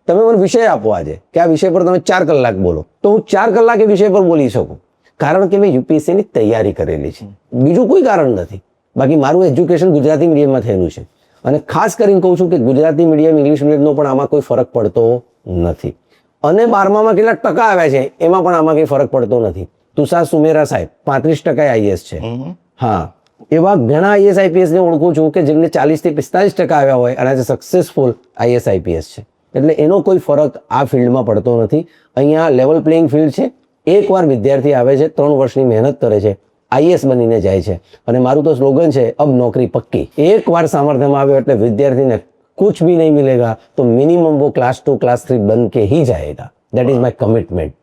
તમે મને વિષય આપો આજે કે આ વિષય પર તમે 4 કલાક બોલો, તો હું 4 કલાક એ વિષય પર બોલી શકું, કારણ કે મેં યુપીએસસી ની તૈયારી કરેલી છે. બીજું કોઈ કારણ નથી. બાકી મારું એજ્યુકેશન ગુજરાતી મીડિયમમાં થયેલું છે. અને ખાસ કરીને કહું છું કે ગુજરાતી મીડિયમ, ઇંગ્લિશ મીડિયમનો પણ આમાં કોઈ ફરક પડતો નથી. અને 12મામાં કેટલા ટકા આવ્યા છે એમાં પણ આમાં કંઈ ફરક પડતો નથી. તુષાર સુમેરા સાહેબ 35% આઈએએસ છે. હા, એવા ઘણા આઈએસ આઈપીએસ ને ઓળખું છું કે જેમને 40 થી 45% આવ્યા હોય અને આજે સક્સેસફુલ આઈએસ આઈપીએસ છે. એટલે એનો કોઈ ફરક આ ફિલ્ડમાં પડતો નથી. અહીંયા લેવલ પ્લેઇંગ ફિલ્ડ છે. એકવાર વિદ્યાર્થી આવે છે, 3 વર્ષની મહેનત કરે છે, આઈએએસ બનીને જાય છે. અને મારું તો સ્લોગન છે, અબ નોકરી પક્કી. એકવાર સામર્થ્યમાં આવ્યો એટલે વિદ્યાર્થીને कुछ भी नहीं मिलेगा तो मिनिमम वो क्लास 2 क्लास 3 बन के ही जाएगा. That is my commitment.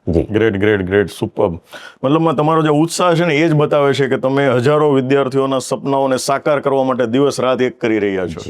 જી, ગ્રેટ સુપર. મતલબમાં તમારો જે ઉત્સાહ છે ને એ જ બતાવે છે કે તમે હજારો વિદ્યાર્થીઓના સપનાઓને સાકાર કરવા માટે દિવસ રાત એક કરી રહ્યા છો.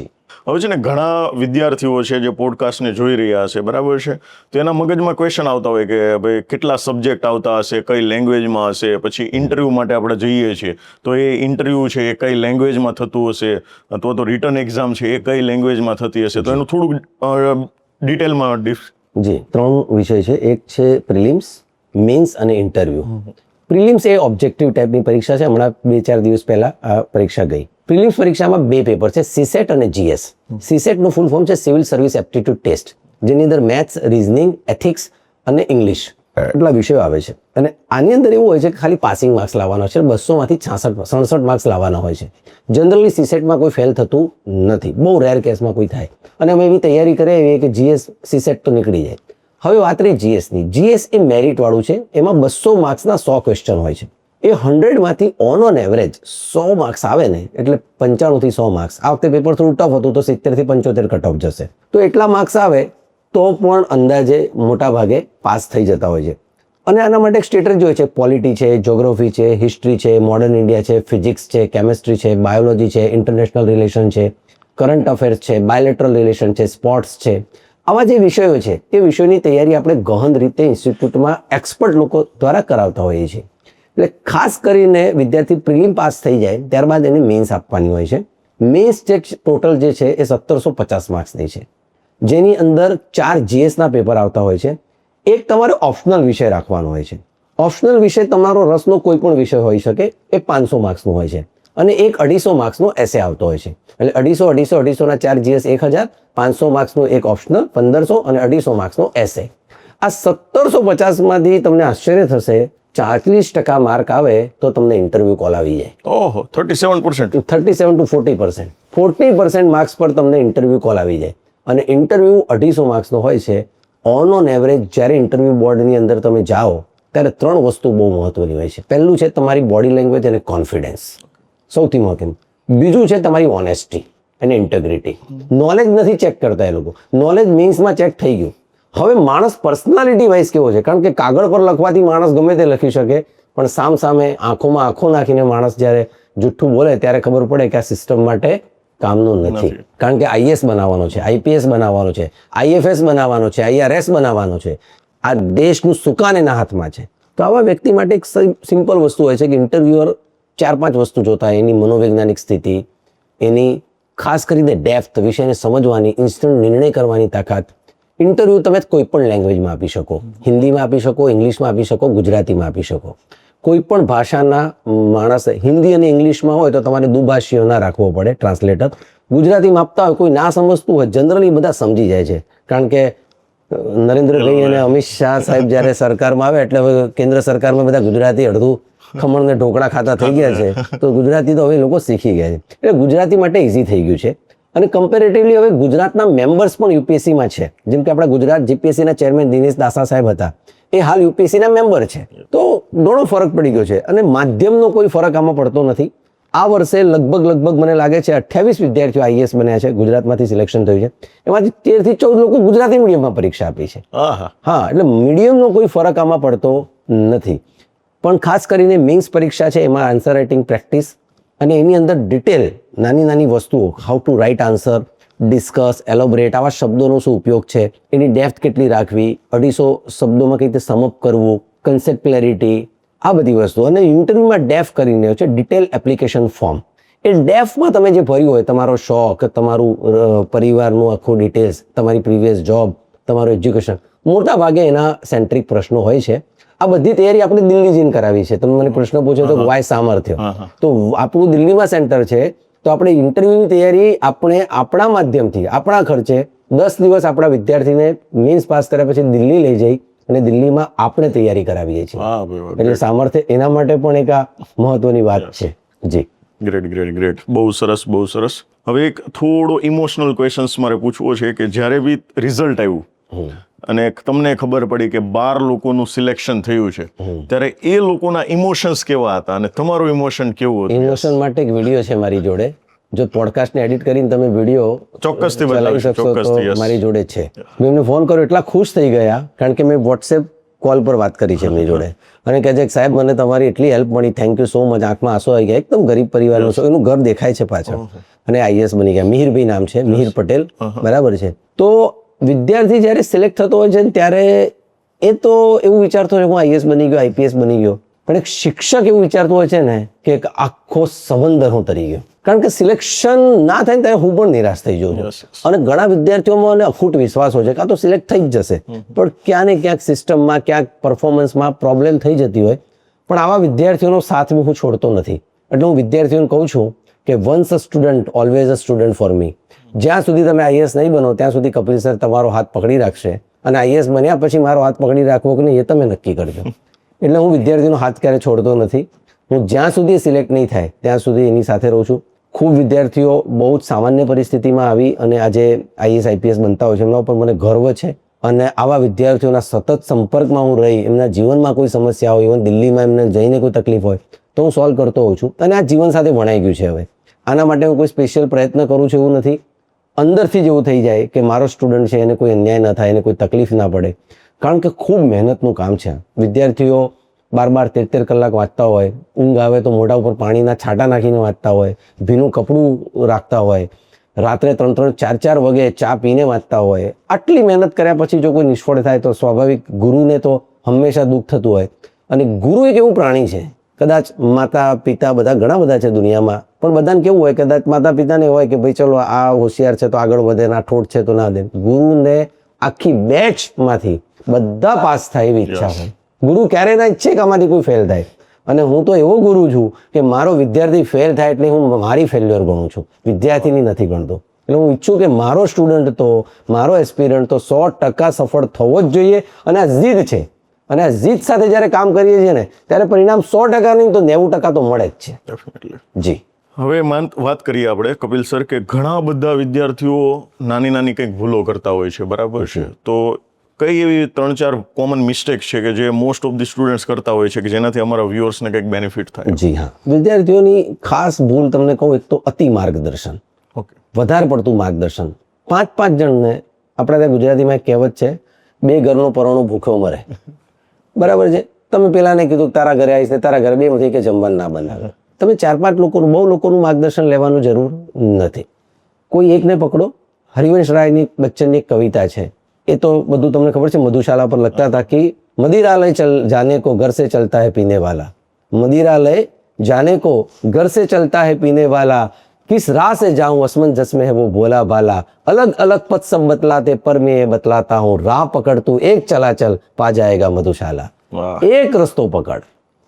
હવે છે ને ઘણા વિદ્યાર્થીઓ છે જે પોડકાસ્ટને જોઈ રહ્યા છે, બરાબર છે, તો એના મગજમાં ક્વેશ્ચન આવતા હોય કે ભાઈ કેટલા સબ્જેક્ટ આવતા હશે, કઈ લેંગ્વેજમાં હશે, પછી ઇન્ટરવ્યૂ માટે આપણે જઈએ છીએ તો એ ઇન્ટરવ્યૂ છે એ કઈ લેંગ્વેજમાં થતું હશે, અથવા તો રિટર્ન એક્ઝામ છે એ કઈ લેંગ્વેજમાં થતી હશે, તો એનું થોડુંક ડિટેલમાં જી, 3 વિષય છે. એક છે પ્રિલિમ્સ, મેન્સ અને ઇન્ટરવ્યુ. પ્રિલિમ્સ એ ઓબ્જેક્ટિવ ટાઈપની પરીક્ષા છે. હમણાં 2-4 દિવસ પહેલા આ પરીક્ષા ગઈ. પ્રિલિમ્સ પરીક્ષામાં 2 પેપર છે, સીસેટ અને જીએસ. સીસેટનું ફૂલ ફોર્મ છે સિવિલ સર્વિસ એપ્ટિટ્યુડ ટેસ્ટ, જેની અંદર મેથ્સ, રિઝનિંગ, એથિક્સ અને ઇંગ્લિશ એટલા વિષયો આવે છે. અને આની અંદર એવું હોય છે કે ખાલી પાસિંગ માર્ક્સ લાવવાના છે. 200માંથી 66 માર્ક્સ લાવવાના હોય છે. જનરલી સીસેટમાં કોઈ ફેલ થતું નથી, બહુ રેર કેસમાં કોઈ થાય. અને અમે એવી તૈયારી કરીએ કે જીએસ સીસેટ તો નીકળી જાય. હવે વાત રહી જીએસની. જીએસ એ મેરિટ વાળું છે. એમાં 200 માર્ક્સના 100 ક્વેશ્ચન હોય છે. એ 100માંથી ઓન એવરેજ 100 માર્ક્સ આવે ને એટલે 95 થી 100 માર્ક્સ. આ વખતે પેપર થોડું ટફ હતું તો 70 થી 75 કટ ઓફ જશે. તો એટલા માર્ક્સ આવે તો પણ અંદાજે મોટા ભાગે પાસ થઈ જતા હોય છે. અને આના માટે એક સ્ટ્રેટેજી હોય છે. પોલિટી છે, જ્યોગ્રાફી છે, હિસ્ટ્રી છે, મોડર્ન ઇન્ડિયા છે, ફિઝિક્સ છે, કેમિસ્ટ્રી છે, બાયોલોજી છે, ઇન્ટરનેશનલ રિલેશન છે, કરંટ અફેર્સ છે, બાયલેટરલ રિલેશન છે, સ્પોર્ટ્સ છે. આવા જે વિષયો છે એ વિષયોની તૈયારી આપણે ગહન રીતે ઇન્સ્ટિટ્યૂટમાં એક્સપર્ટ લોકો દ્વારા કરાવતા હોઈએ છીએ. એટલે ખાસ કરીને વિદ્યાર્થી પ્રિલિમ પાસ થઈ જાય ત્યારબાદ એને મેન્સ આપવાની હોય છે. મેન્સ જે ટોટલ જે છે એ 1750 માર્ક્સની છે, જેની અંદર 4 જીએસના પેપર આવતા હોય છે. એક તમારે ઓપ્શનલ વિષય રાખવાનો હોય છે. ઓપ્શનલ વિષય તમારો રસનો કોઈ પણ વિષય હોઈ શકે, એ 500 માર્ક્સનો હોય છે. અને એક 250 માર્ક્સનો એસે આવતો હોય છે. એટલે 250 ના 4 જીએસ 1000, 500 માર્ક્સનો એક ઓપ્શનલ 1500 અને 250 માર્ક્સનો એસે. આ 1750માંથી તમને આશ્ચર્ય થશે 40% માર્ક આવે તો તમને ઇન્ટરવ્યુ કોલ આવી જાય. ઓહો, 37%. 37 to 40%. 40% માર્ક્સ પર તમને ઇન્ટરવ્યુ કોલ આવી જાય. અને ઇન્ટરવ્યુ 250 માર્ક્સનો હોય છે. ઓન એવરેજ જ્યારે ઇન્ટરવ્યુ બોર્ડની અંદર તમે જાઓ ત્યારે 3 વસ્તુ બહુ મહત્વની હોય છે. પહેલું છે તમારી બોડી લેંગ્વેજ અને કોન્ફિડન્સ, સૌથી મહત્વનું. બીજું છે તમારી ઓનેસ્ટી અને ઇન્ટેગ્રિટી. નોલેજ નથી ચેક કરતા એ લોકો. નોલેજ મીન્સમાં ચેક થઈ ગયું. હવે માણસ પર્સનાલિટી વાઇઝ કેવો છે, કારણ કે કાગળ પર લખવાથી માણસ ગમે તે લખી શકે, પણ સામે આંખોમાં આંખો નાખીને માણસ જ્યારે જુઠ્ઠું બોલે ત્યારે ખબર પડે કે આ સિસ્ટમ માટે કામનું નથી. કારણ કે આઈએસ બનાવવાનો છે, આઈપીએસ બનાવવાનો છે, આઈએફએસ બનાવવાનો છે, આઈઆરએસ બનાવવાનો છે. આ દેશનું સુકાન એના હાથમાં છે. તો આવા વ્યક્તિ માટે એક સિમ્પલ વસ્તુ હોય છે કે ઇન્ટરવ્યુઅર 4-5 વસ્તુ જોતા. એની મનોવૈજ્ઞાનિક સ્થિતિ, એની ખાસ કરીને ડેપ્થ, વિષયને સમજવાની, ઇન્સ્ટન્ટ નિર્ણય કરવાની તાકાત. ઇન્ટરવ્યૂ તમે કોઈ પણ લેંગ્વેજમાં આપી શકો. હિન્દીમાં આપી શકો, ઇંગ્લિશમાં આપી શકો, ગુજરાતીમાં આપી શકો. કોઈ પણ ભાષાના માણસ હિન્દી અને ઇંગ્લિશમાં હોય તો તમારે દુભાષીઓ ના રાખવો પડે, ટ્રાન્સલેટર. ગુજરાતીમાં આપતા હોય, કોઈ ના સમજતું હોય, જનરલી બધા સમજી જાય છે. કારણ કે નરેન્દ્રભાઈ અને અમિત શાહ સાહેબ જ્યારે સરકારમાં આવે એટલે હવે કેન્દ્ર સરકારમાં બધા ગુજરાતી અડધું ખમણ ને ઢોકળા ખાતા થઈ ગયા છે. તો ગુજરાતી તો હવે લોકો શીખી ગયા છે. એટલે ગુજરાતી માટે ઇઝી થઈ ગયું છે. અને કમ્પેરેટિવલી હવે ગુજરાતના મેમ્બર્સ પણ યુપીએસસીમાં છે. જેમ કે આપણા ગુજરાત જીપીએસસીના ચેરમેન દિનેશ દાસા સાહેબ હતા, એ હાલ યુપીએસસીના મેમ્બર છે. તો ઘણો ફરક પડી ગયો છે. અને માધ્યમનો કોઈ ફરક આમાં પડતો નથી. આ વર્ષે લગભગ મને લાગે છે 28 વિદ્યાર્થીઓ આઈએએસ બન્યા છે. ગુજરાતમાંથી સિલેક્શન થયું છે. એમાંથી 13 થી 14 લોકો ગુજરાતી મીડિયમમાં પરીક્ષા આપી છે. હા, એટલે મીડિયમનો કોઈ ફરક આમાં પડતો નથી. પણ ખાસ કરીને મેઇન્સ પરીક્ષા છે, એમાં આન્સર રાઇટિંગ પ્રેક્ટિસ અને એની અંદર ડિટેલ નાની વસ્તુઓ, how to write answer, discuss, elaborate, આવા શબ્દોનો શું ઉપયોગ છે, એની ડેપ્થ કેટલી રાખવી, 250 શબ્દોમાં કઈ રીતે સમઅપ કરવું, કન્સેપ્ટ ક્લેરિટી, આ બધી વસ્તુ. અને ઇન્ટરવ્યુમાં ડેફ કરીને છે ડિટેલ એપ્લિકેશન ફોર્મ. એ ડેફમાં તમે જે ભર્યું હોય, તમારો શોખ, તમારું પરિવારનું આખું ડિટેલ્સ, તમારી પ્રીવિયસ જોબ, તમારું એજ્યુકેશન, મોટા ભાગે એના સેન્ટ્રિક પ્રશ્નો હોય છે. આ બધી તૈયારી આપણે દિલ્હી જઈને કરાવી છે. તમે મને પ્રશ્ન પૂછ્યો તો વાય સામર્થ્ય, તો આપણું દિલ્હીમાં સેન્ટર છે. તો આપણે ઇન્ટરવ્યુની તૈયારી આપણે આપણા માધ્યમથી, આપણા ખર્ચે 10 દિવસ આપણા વિદ્યાર્થીને મેન્સ પાસ કર્યા પછી દિલ્હી લઈ જઈ અને દિલ્હીમાં આપણે તૈયારી કરાવીએ છીએ. એટલે સામર્થ્ય એના માટે પણ એક આ મહત્વની વાત છે. જી, ગ્રેટ. બહુ સરસ. હવે એક થોડો ઇમોશનલ ક્વેશ્ચન્સ મારે પૂછવો છે કે જ્યારે બી રિઝલ્ટ આવ્યું અને તમને ખબર પડી કે 12 લોકોનું સિલેક્શન થયું છે, ત્યારે એ લોકોના ઇમોશન્સ કેવા હતા અને તમારું ઇમોશન કેવું હતું? ઇમોશન માટે એક વિડીયો છે મારી જોડે. જો પોડકાસ્ટને એડિટ કરીને તમે વિડીયો ચોક્કસથી ચલાવી શકશો તો મારી જોડે છે. મેં એમને ફોન કર્યો, એટલા ખુશ થઈ ગયા કારણ કે મેં વોટ્સએપ કોલ પર વાત કરી છે એમની જોડે. અને કહે છે કે સાહેબ મને તમારી એટલી હેલ્પ મળી, થેન્ક યુ સો મચ. આંખમાં આંસુ આવી ગયા. એકદમ ગરીબ પરિવારનો છો, એનું ઘર દેખાય છે પાછળ. અને આઈએસ બની ગયા. મિહિરભાઈ નામ છે, મિહિર પટેલ, બરાબર છે. તો વિદ્યાર્થી જ્યારે સિલેક્ટ થતો હોય છે ત્યારે એ તો એવું વિચારતો હોય હું આઈએસ બની ગયો, આઈપીએસ બની ગયો. પણ એક શિક્ષક એવું વિચારતું હોય છે ને કે એક આખો સંબંધ હું તરી ગયો. કારણ કે સિલેક્શન ના થાય ને ત્યારે હું પણ નિરાશ થઈ જાઉં છું. અને ઘણા વિદ્યાર્થીઓમાં અખૂટ વિશ્વાસ હોય છે કાં તો સિલેક્ટ થઈ જ જશે, પણ ક્યાં ને ક્યાંક સિસ્ટમમાં, ક્યાંક પરફોર્મન્સમાં પ્રોબ્લેમ થઈ જતી હોય. પણ આવા વિદ્યાર્થીઓનો સાથ હું છોડતો નથી. એટલે હું વિદ્યાર્થીઓને કહું છું કે once a student always a student for me. જ્યાં સુધી તમે આઈએસ નહીં બનો ત્યાં સુધી કપિલ સર તમારો હાથ પકડી રાખશે, અને આઈએસ બન્યા પછી મારો હાથ પકડી રાખવો કે નહીં એ તમે નક્કી કરજો. એટલે હું વિદ્યાર્થીનો હાથ ક્યારે છોડતો નથી. હું જ્યાં સુધી સિલેક્ટ નહીં થાય ત્યાં સુધી એની સાથે રહું છું. ખૂબ વિદ્યાર્થીઓ બહુ જ સામાન્ય પરિસ્થિતિમાં આવી અને આજે આઈએસ આઈપીએસ બનતા હોય છે, એમના ઉપર મને ગર્વ છે. અને આવા વિદ્યાર્થીઓના સતત સંપર્કમાં હું રહી એમના જીવનમાં કોઈ સમસ્યા હોય, ઇવન દિલ્હીમાં એમને જઈને કોઈ તકલીફ હોય તો હું સોલ્વ કરતો હોઉં છું. અને આ જીવન સાથે વણાઈ ગયું છે. હવે આના માટે હું કોઈ સ્પેશિયલ પ્રયત્ન કરું છું એવું નથી. અંદરથી જ એવું થઈ જાય કે મારો સ્ટુડન્ટ છે એને કોઈ અન્યાય ન થાય, એને કોઈ તકલીફ ના પડે. કારણ કે ખૂબ મહેનતનું કામ છે. વિદ્યાર્થીઓ 12-12, 13-13 કલાક વાંચતા હોય, ઊંઘ આવે તો મોઢા ઉપર પાણીના છાંટા નાખીને વાંચતા હોય, ભીનું કપડું રાખતા હોય, રાત્રે 3-3, 4-4 વાગે ચા પીને વાંચતા હોય. આટલી મહેનત કર્યા પછી જો કોઈ નિષ્ફળ થાય તો સ્વાભાવિક ગુરુને તો હંમેશા દુઃખ થતું હોય. અને ગુરુ એક એવું પ્રાણી છે, કદાચ માતા પિતા બધા ઘણા બધા છે દુનિયામાં, પણ બધાને કેવું હોય, કદાચ માતા પિતાને હોય કે ભાઈ ચલો આ હોશિયાર છે તો આગળ વધે, ના ઠોઠ છે તો ના દે. ગુરુને આખી બેચમાંથી બધા પાસ થાય એવી ઈચ્છા હોય. ગુરુ ક્યારે ના ઈચ્છે કે આમાંથી કોઈ ફેલ થાય. અને હું તો એવો ગુરુ છું કે મારો વિદ્યાર્થી ફેલ થાય એટલે હું મારી ફેલ્યોર ગણું છું, વિદ્યાર્થીની નથી ગણતો. એટલે હું ઈચ્છું કે મારો સ્ટુડન્ટ તો, મારો એસ્પિરન્ટ તો 100% સફળ થવો જ જોઈએ. અને આ જીદ છે, અને આ જીદ સાથે જ્યારે કામ કરીએ છીએ ને ત્યારે પરિણામ 100% નહીં તો 90% તો મળે જ છે. ડેફિનેટલી. જી. હવે વાત કરીએ આપણે કપિલ સર કે ઘણા બધા વિદ્યાર્થીઓ નાની નાની કંઈક ભૂલો કરતા હોય છે, બરાબર છે? તો કઈ એવી 3-4 કોમન મિસ્ટેક છે કે જે મોસ્ટ ઓફ ધી સ્ટુડન્ટ્સ કરતા હોય છે કે જેનાથી અમારા વ્યુઅર્સને કંઈક બેનિફિટ થાય? જી હા, વિદ્યાર્થીઓની ખાસ ભૂલ તમને કહું, એક તો અતિ માર્ગદર્શન, ઓકે, વધારે પડતું માર્ગદર્શન. 5-5 જણને, આપણે ત્યાં ગુજરાતીમાં એક કહેવત છે, 2 ઘરનો પરોણો ભૂખ્યો મરે. બરાબર છે? તમે પેલાને કીધું તારા ઘરે આવીશ ને તારા ઘરે 2 માંથી કે જમવાનું ના બનાવે. તમે 4-5 લોકોનું, બહુ લોકોનું માર્ગદર્શન લેવાનું જરૂર નથી. કોઈ એકને પકડો. હરિવંશ રાયની બચ્ચનની એક કવિતા છે, એ તો બધું તમને ખબર છે, મધુશાલા પર લખતા હતા કે મદિરાલય ચલ જાને કો ઘર સે ચલતા હૈ પીને વાલા, મદિરાલય જાને को घर से चलता है पीने वाला, किस राह से जाऊं असमंजस में है वो भोला भाला, अलग अलग पथ सब बतलाते पर मैं ये बतलाता हूँ, राह पकड़ तू एक चला चल पा जाएगा मधुशाला. एक रस्तो पकड़,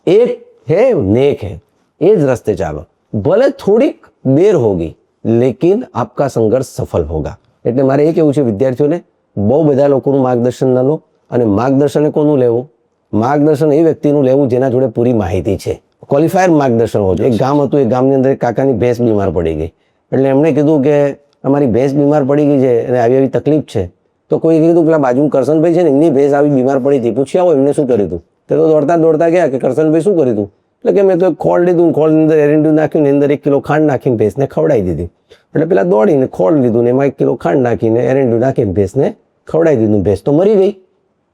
एक है नेक है, એ જ રસ્તે ચાલો, ભલે થોડીક દેર હોગી લેકિન આપકા સંઘર્ષ સફળ હોગા. એટલે મારે એ કહેવું છે વિદ્યાર્થીઓને, બહુ બધા લોકોનું માર્ગદર્શન ન લો. અને માર્ગદર્શન કોનું લેવું? માર્ગદર્શન એ વ્યક્તિનું લેવું જેના જોડે પૂરી માહિતી છે. ક્વોલિફાયર માર્ગદર્શન હોવું જોઈએ. એક ગામ હતું, એ ગામની અંદર એક કાકાની ભેંસ બીમાર પડી ગઈ. એટલે એમણે કીધું કે અમારી ભેંસ બીમાર પડી ગઈ છે અને આવી આવી તકલીફ છે. તો કોઈ કીધું પેલા બાજુ કરશનભાઈ છે ને, એમની ભેંસ આવી બીમાર પડી હતી, પૂછ્યા હોય એમને શું કર્યું હતું? તે તો દોડતા દોડતા ગયા કે કરશનભાઈ શું કર્યું હતું? એટલે કે મેં તો ખોળ લીધું, ખોળની અંદર એરંડું નાખ્યું ને અંદર 1 કિલો ખાંડ નાખીને ભેંસને ખવડાવી દીધી. એટલે પેલા દોડીને ખોળ લીધું ને એમાં 1 કિલો ખાંડ નાખીને એરંડું નાખીને ભેંસને ખવડાવી દીધું. ભેંસ તો મરી ગઈ.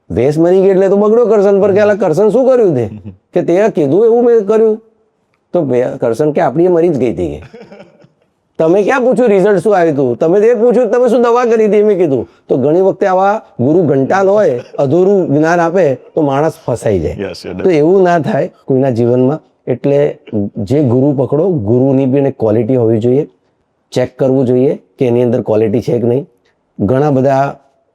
ભેંસ મરી ગઈ એટલે તો બગડો કરશન પર કે કરશન શું કર્યું તે કે તે કીધું એવું મેં કર્યું? તો કરશન કે આપણી મરી જ ગઈ હતી. તમે ક્યાં પૂછ્યું રિઝલ્ટ શું આવ્યું હતું? તમે તે પૂછ્યું તમે શું દવા કરી હતી? મેં કીધું. તો ઘણી વખતે આવા ગુરુ ઘંટાલ હોય, અધૂરું જ્ઞાન આપે તો માણસ ફસાઈ જાય. તો એવું ના થાય કોઈના જીવનમાં. એટલે જે ગુરુ પકડો, ગુરુની બી એક ક્વોલિટી હોવી જોઈએ. ચેક કરવું જોઈએ કે એની અંદર ક્વોલિટી છે કે નહીં. ઘણા બધા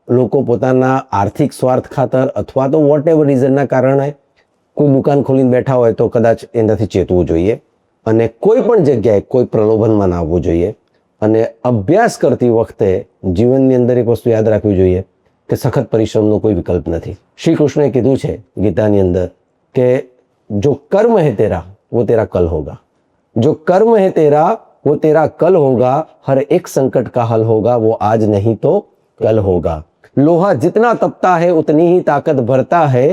લોકો પોતાના આર્થિક સ્વાર્થ ખાતર અથવા તો વોટ એવર રીઝનના કારણે કોઈ દુકાન ખોલીને બેઠા હોય તો કદાચ એનાથી ચેતવું જોઈએ. અને કોઈ પણ જગ્યાએ કોઈ પ્રલોભનમાં ના આવવું જોઈએ. અને અભ્યાસ કરતી વખતે જીવનની અંદર એક વસ્તુ યાદ રાખવી જોઈએ કે સખત પરિશ્રમનો કોઈ વિકલ્પ નથી. શ્રી કૃષ્ણએ કીધું છે ગીતાની અંદર કે જો કર્મ હે તેરા वो तेरा कल होगा, जो कर्म है तेरा वो तेरा कल होगा, हर एक संकट का हल होगा, वो आज नहीं तो कल होगा. लोहा जितना तपता है उतनी ही ताकत भरता है,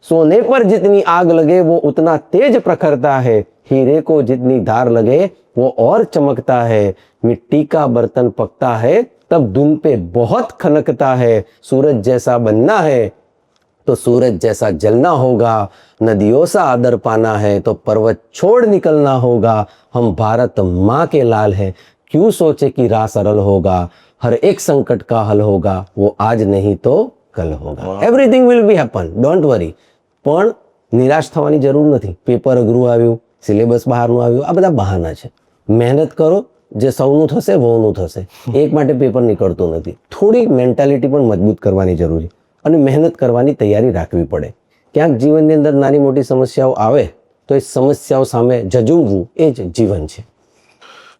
सोने पर जितनी आग लगे वो उतना तेज प्रखरता है, हीरे को जितनी धार लगे वो और चमकता है, मिट्टी का बर्तन पकता है तब धुन पे बहुत खनकता है, सूरज जैसा बनना है तो सूरज जैसा जलना होगा, नदियों सा आदर पाना है तो पर्वत छोड़ निकलना होगा, हम भारत माँ के लाल हैं, क्यों सोचे कि राह सरल होगा, हर एक संकट का हल होगा, वो आज नहीं तो कल होगा. Everything will be happen, don't worry. પણ નિરાશ થવાની જરૂર નથી. પેપર અઘરું આવ્યું, સિલેબસ બહારનું આવ્યું, આ બધા બહાના છે. મહેનત કરો, જે સૌનું થશે વહુનું થશે. એક માટે પેપર નીકળતું નથી. થોડી મેન્ટાલિટી પણ મજબૂત કરવાની જરૂર છે અને મહેનત કરવાની તૈયારી રાખવી પડે. ક્યાંક જીવનની અંદર નાની મોટી સમસ્યાઓ આવે તો એ સમસ્યાઓ સામે જજુમવું એ જ જીવન છે.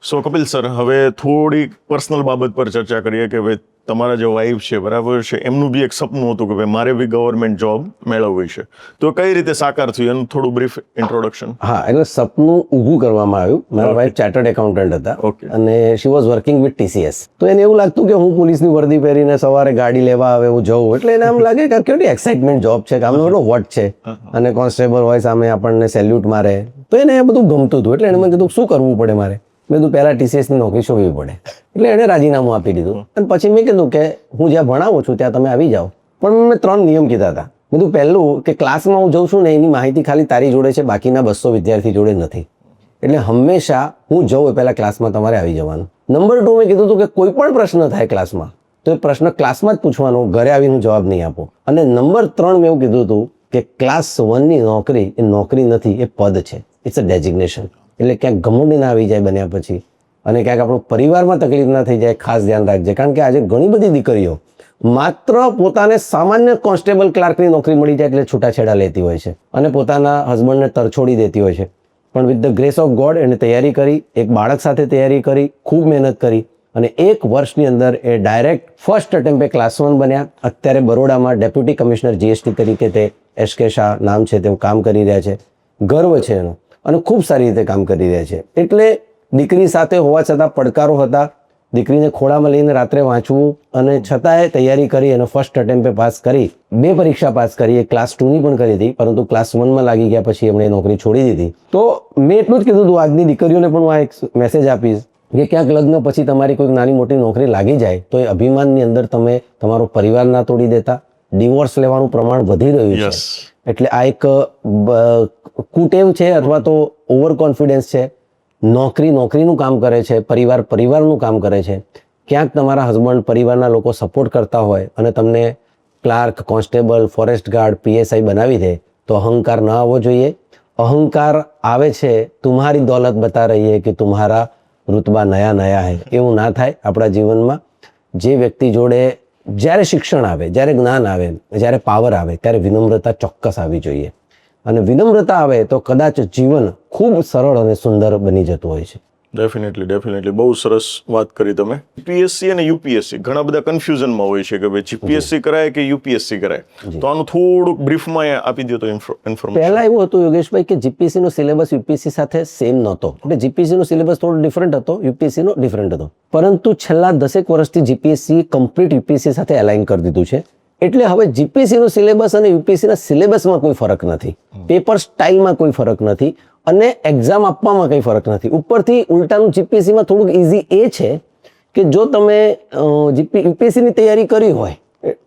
સો કપિલ સર, હવે થોડી પર્સનલ બાબત પર ચર્ચા કરીએ કે ભાઈ તમારા જે વાઈફ છે બરાબર છે, એમનું બી એક સપનું હતું કે ભાઈ મારે બી ગવર્મેન્ટ જોબ મેળવવી છે, તો કઈ રીતે સાકાર થયું એનું થોડું બ્રીફ ઇન્ટ્રોડક્શન. હા, એટલે સપનું ઊભું કરવામાં આવ્યું. મારા વાઈફ ચાર્ટર્ડ એકાઉન્ટન્ટ હતા Okay. અને she was working with TCS. તો એને એવું લાગતું કે હું પોલીસની વર્દી પહેરીને સવારે ગાડી લેવા આવે હું જઉં, એટલે એને આમ લાગે કે કેવી એક્સાઇટમેન્ટ જોબ છે, કે આમનો એટલો વોટ છે અને કોન્સ્ટેબલ હોય સામે આપણને સેલ્યુટ મારે, તો એને એ બધું ગમતું હતું. એટલે એને મને કીધું શું કરવું પડે મારે. મેં કીધું પહેલા TCS ની નોકરી શોધવી પડે. એટલે એણે રાજીનામું આપી દીધું અને પછી મેં કીધું કે હું જ્યાં ભણાવું છું ત્યાં તમે આવી જાઓ. પણ મેં 3 નિયમ કીધા હતા. મેં કીધું પહેલું કે ક્લાસમાં હું જઉં છું ને એની માહિતી ખાલી તારી જોડે છે, બાકીના 200 વિદ્યાર્થી જોડે નથી. એટલે હંમેશા હું જઉં એ પહેલા ક્લાસમાં તમારે આવી જવાનું. નંબર 2 મેં કીધું હતું કે કોઈ પણ પ્રશ્ન થાય ક્લાસમાં તો એ પ્રશ્ન ક્લાસમાં જ પૂછવાનો, ઘરે આવીને જવાબ નહીં આપો. અને નંબર 3 મેં એવું કીધું હતું કે ક્લાસ 1 ની નોકરી એ નોકરી નથી, એ પદ છે, ઇટ્સ અ ડેઝિગ્નેશન. એટલે ક્યાંક ઘમંડી ના આવી જાય બન્યા પછી, અને ક્યાંક આપણો પરિવારમાં તકલીફ ના થઈ જાય, ખાસ ધ્યાન રાખજે. કારણ કે આજે ઘણી બધી દીકરીઓ માત્ર પોતાને સામાન્ય કોન્સ્ટેબલ ક્લાર્કની નોકરી મળી જાય એટલે છૂટાછેડા લેતી હોય છે અને પોતાના હસબન્ડને તરછોડી દેતી હોય છે. પણ with the grace of God એને તૈયારી કરી, એક બાળક સાથે તૈયારી કરી, ખૂબ મહેનત કરી અને 1 વર્ષની અંદર એ ડાયરેક્ટ ફર્સ્ટ અટેમ્પે ક્લાસ 1 બન્યા. અત્યારે બરોડામાં ડેપ્યુટી કમિશનર GST તરીકે તે SK શાહ નામ છે, તેઓ કામ કરી રહ્યા છે. ગર્વ છે એનો અને ખૂબ સારી રીતે કામ કરી રહ્યા છે. એટલે દીકરી સાથે હોવા છતાં પડકારો હતા. દીકરીને ખોળામાં લઈને રાત્રે વાંચવું અને છતાંય તૈયારી કરી અને ફર્સ્ટ અટેમ્પે પાસ કરી. 2 પરીક્ષા પાસ કરી, એક ક્લાસ 2 ની પણ કરી હતી, પરંતુ ક્લાસ 1 માં લાગી ગયા પછી એમણે નોકરી છોડી દીધી. તો મેં એટલું જ કીધું હતું આજની દીકરીઓને પણ હું આ એક મેસેજ આપીશ કે ક્યાંક લગ્ન પછી તમારી કોઈક નાની મોટી નોકરી લાગી જાય તો એ અભિમાનની અંદર તમે તમારો પરિવાર ના તોડી દેતા. ડિવોર્સ લેવાનું પ્રમાણ વધી રહ્યું છે. એટલે આ એક કુટેવ છે અથવા તો ઓવર કોન્ફિડન્સ છે. નોકરીનું કામ કરે છે, પરિવારનું કામ કરે છે. ક્યાંક તમારા હસબન્ડ પરિવારના લોકો સપોર્ટ કરતા હોય અને તમને clerk, constable, forest guard, PSI બનાવી દે તો અહંકાર ન આવવો જોઈએ. અહંકાર આવે છે તુમ્હારી દોલત બતા રહી હૈ કે તુમ્હારા રૂતબા નયા નયા હૈ, એવું ના થાય આપણા જીવનમાં. જે વ્યક્તિ જોડે જ્યારે શિક્ષણ આવે, જ્યારે જ્ઞાન આવે, જ્યારે પાવર આવે ત્યારે વિનમ્રતા ચોક્કસ આવવી જોઈએ. અને વિનમ્રતા આવે તો કદાચ જીવન ખૂબ સરળ અને સુંદર બની જતું હોય છે. ડેફિનેટલી બહુ સરસ વાત કરી તમે. GPSC અને UPSC ઘણા બધા કન્ફ્યુઝનમાં હોય છે કે ભાઈ GPSC કરાય કે UPSC કરાય, તો આનું થોડુંક બ્રીફમાં આપી દો તો ઇન્ફોર્મેશન. પહેલા એવું હતું યોગેશભાઈ કે GPSC નો સિલેબસ UPSC સાથે સેમ નહોતો. એટલે GPSC નો સિલેબસ થોડો ડિફરન્ટ હતો, UPSC નો ડિફરન્ટ હતો. પરંતુ છેલ્લા 10 વર્ષથી GPSC કમ્પ્લીટ UPSC સાથે અલાઇન કરી દીધું છે. એટલે હવે GPSC નો સિલેબસ અને UPSC ના સિલેબસમાં કોઈ ફરક નથી, પેપર સ્ટાઇલમાં કોઈ ફરક નથી અને એક્ઝામ આપવામાં કંઈ ફરક નથી. ઉપરથી ઉલટાનું GPSC માં થોડુંક ઇઝી એ છે કે જો તમે UPSC ની તૈયારી કરી હોય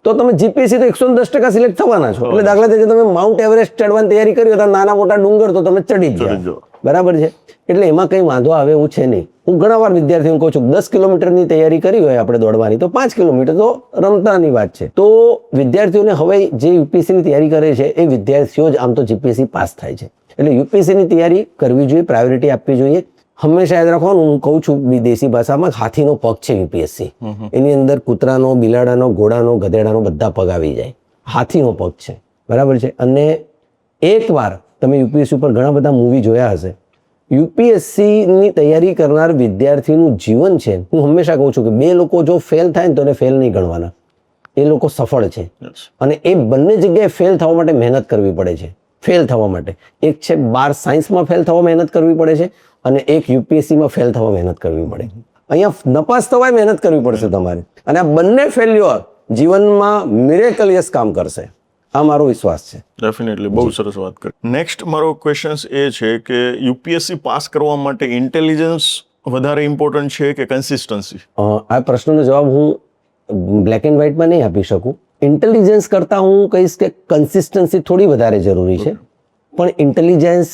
તો તમે GPSC તો 110% સિલેક્ટ થવાના છો. એટલે દાખલા તરીકે તમે માઉન્ટ એવરેસ્ટ ચડવાની તૈયારી કરી હોય તો નાના મોટા ડુંગર તો તમે ચડી જ જાઓ, બરાબર છે. એટલે એમાં કંઈ વાંધો આવે એવું છે નહીં. હું ઘણા વાર વિદ્યાર્થીઓને કહું છું 10 કિલોમીટરની તૈયારી કરી હોય આપણે દોડવાની તો 5 કિલોમીટર તો રમતાની વાત છે. તો વિદ્યાર્થીઓને હવે જે UPSC ની તૈયારી કરે છે એ વિદ્યાર્થીઓ જ આમ તો GPSC પાસ થાય છે. એટલે UPSC ની તૈયારી કરવી જોઈએ, પ્રાયોરિટી આપવી જોઈએ. હંમેશા યાદ રાખવાનું, હું કહું છું વિદેશી ભાષામાં હાથીનો પગ છે UPSC. એની અંદર કૂતરાનો, બિલાડાનો, ઘોડાનો, ગધેડાનો બધા પગ આવી જાય. હાથીનો પગ છે, બરાબર છે. અને એકવાર તમે UPSC ઉપર ઘણા બધા મૂવી જોયા હશે. UPSC ની તૈયારી કરનાર વિદ્યાર્થીનું જીવન છે, હું હંમેશા કહું છું કે 2 લોકો જો ફેલ થાય ને તો એને ફેલ નહીં ગણવાના, એ લોકો સફળ છે. અને એ બંને જગ્યાએ ફેલ થવા માટે મહેનત કરવી પડે છે. ફેલ થવા માટે એક છે 12 સાયન્સમાં ફેલ થવા મહેનત કરવી પડે છે અને એક UPSC માં ફેલ થવા મહેનત કરવી પડે. અહીંયા નપાસ થવાય મહેનત કરવી પડશે તમારે. અને આ બંને ફેલ્યોર જીવનમાં મિરેકલિયસ કામ કરશે, આ મારો વિશ્વાસ છે. ડેફિનેટલી બહુ સરસ વાત કરી. નેક્સ્ટ મારો ક્વેશ્ચન એ છે કે UPSC પાસ કરવા માટે ઇન્ટેલિજન્સ વધારે ઇમ્પોર્ટન્ટ છે કે કન્સિસ્ટન્સી? આ પ્રશ્નનો જવાબ હું બ્લેક એન્ડ વ્હાઇટમાં નહીં આપી શકું. ઇન્ટેલિજન્સ કરતાં હું કહીશ કે કન્સિસ્ટન્સી થોડી વધારે જરૂરી છે. પણ ઇન્ટેલિજન્સ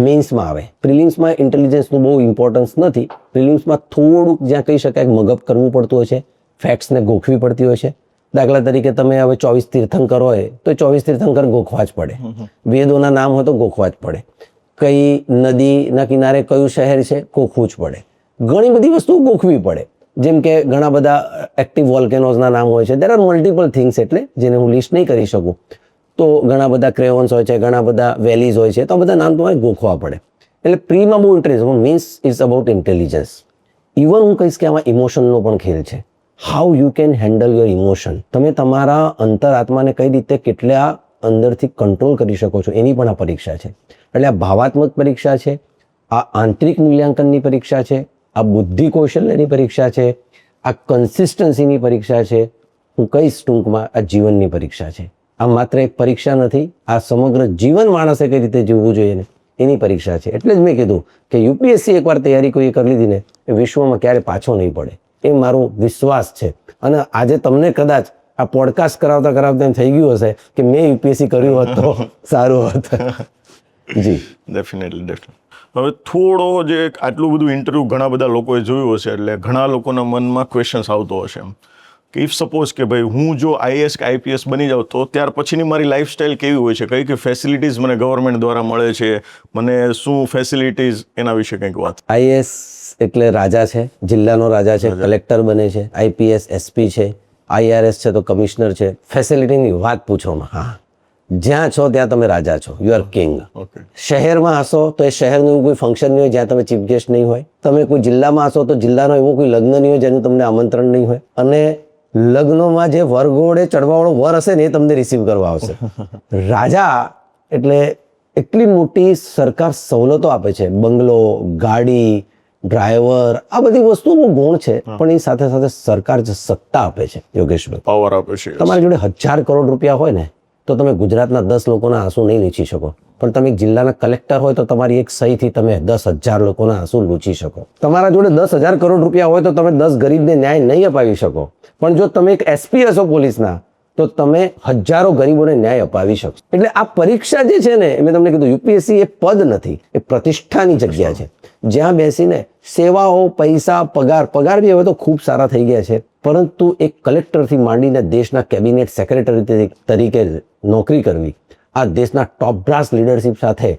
મેઇન્સમાં આવે, પ્રિલિમ્સમાં ઇન્ટેલિજન્સનું બહુ ઇમ્પોર્ટન્સ નથી. પ્રિલિમ્સમાં થોડુંક જ્યાં કહી શકાય મગઅપ કરવું પડતું હોય છે, ફેક્ટ્સને ગોખવી પડતી હોય છે. દાખલા તરીકે તમે હવે 24 તીર્થંકર હોય તો 24 તીર્થંકર ગોખવા જ પડે. વેદોના નામ હોય તો ગોખવા જ પડે. કઈ નદીના કિનારે કયું શહેર છે ગોખવું જ પડે. ઘણી બધી વસ્તુઓ ગોખવી પડે. જેમ કે ઘણા બધા એક્ટિવ વોલ્કેનોઝના નામ હોય છે. દેર આર મલ્ટિપલ થિંગ્સ, એટલે જેને હું લિસ્ટ નહીં કરી શકું. તો ઘણા બધા ક્રેયોન્સ હોય છે, ઘણા બધા વેલીઝ હોય છે, તો આ બધા નામ તમારે ગોખવા પડે. એટલે પ્રીમાં બહુ interest means is about intelligence. Even હું કહીશ કે આમાં ઇમોશનનો પણ ખેલ છે. How you can handle your emotion. તમે તમારા અંતરાત્માને કઈ રીતે કેટલા અંદરથી કંટ્રોલ કરી શકો છો એની પણ આ પરીક્ષા છે. એટલે આ ભાવાત્મક પરીક્ષા છે, આ આંતરિક મૂલ્યાંકનની પરીક્ષા છે, આ બુદ્ધિ કૌશલ્યની પરીક્ષા છે, આ કન્સિસ્ટન્સીની પરીક્ષા છે, હું કહીશ ટૂંકમાં આ જીવનની પરીક્ષા છે. આ માત્ર એક પરીક્ષા નથી, આ સમગ્ર જીવન માણસે કઈ રીતે જીવવું જોઈએ ને એની પરીક્ષા છે. એટલે જ મેં કીધું કે યુપીએસસી એકવાર તૈયારી કોઈ કરી લીધી ને એ વિશ્વમાં ક્યારે પાછો નહીં પડે, એ મારો વિશ્વાસ છે. અને આજે તમને કદાચ આ પોડકાસ્ટ કરાવતા કરાવતા એમ થઈ ગયું હશે કે મેં યુપીએસસી કર્યું હોત તો સારું હોત. જી ડેફિનેટલી. હવે થોડો જે આટલું બધું ઇન્ટરવ્યૂ ઘણા બધા લોકોએ જોયું હશે એટલે ઘણા લોકોના મનમાં ક્વેશ્ચન્સ આવતો હશે એમ કે ઇફ સપોઝ કે ભાઈ હું જો આઈએએસ કે આઈપીએસ બની જાઉં તો ત્યાર પછીની મારી લાઈફસ્ટાઈલ કેવી હોય છે, કઈ કઈ ફેસિલિટીઝ મને ગવર્મેન્ટ દ્વારા મળે છે, મને શું ફેસિલિટીઝ, એના વિશે કંઈક વાત. આઈએએસ એટલે રાજા છે, જિલ્લાનો રાજા છે, કલેક્ટર બને છે. આઈપીએસ એસપી છે, આઈઆરએસ છે તો કમિશનર છે. ફેસિલિટીની વાત પૂછોમાં, હા, જ્યાં છો ત્યાં તમે રાજા છો, યુ આર કિંગ. ઓકે. શહેરમાં હશો તો એ શહેરનું એવું કોઈ ફંક્શન નહીં હોય જ્યાં તમે ચીફ ગેસ્ટ નહીં હોય. તમે કોઈ જિલ્લામાં હશો તો જિલ્લાનો એવો કોઈ લગ્ન નહીં હોય જેનું તમને આમંત્રણ નહીં હોય. અને લગ્નમાં જે વરઘોડે ચડવાવાળો વર હશે ને એ તમને રિસીવ કરવા આવશે. રાજા એટલે એટલી મોટી સરકાર સવલતો આપે છે, બંગલો, ગાડી, ડ્રાઈવર, આ બધી વસ્તુઓનો ગુણ છે, પણ એ સાથે સાથે સરકાર જે સત્તા આપે છે યોગેશભાઈ, પાવર આપે છે. તમારી જોડે 1000 કરોડ રૂપિયા હોય ને તો તમે ગુજરાતના 10 લોકોના આંસુ નહીં લૂછી શકો, પણ તમે એક જિલ્લાના કલેક્ટર હોય તો તમારી એક સહીથી તમે 10,000 લોકોના આંસુ લૂછી શકો. તમારા જોડે 10,000 કરોડ રૂપિયા હોય તો તમે 10 ગરીબને ન્યાય નહીં અપાવી શકો, પણ જો તમે એક એસપી હશો પોલીસના તો તમે હજારો ગરીબોને ન્યાય અપાવી શકશો. એટલે આ પરીક્ષા જે છે ને, મેં તમને કીધું યુપીએસસી એ પદ નથી, એ પ્રતિષ્ઠાની જગ્યા છે, જ્યાં બેસીને સેવાઓ, પૈસા, પગાર બી હવે તો ખૂબ સારા થઈ ગયા છે, પરંતુ એક કલેક્ટરથી માંડીને દેશના કેબિનેટ સેક્રેટરી તરીકે નોકરી કરવી, આ દેશના ટોપ બ્રાસ લીડરશિપ સાથે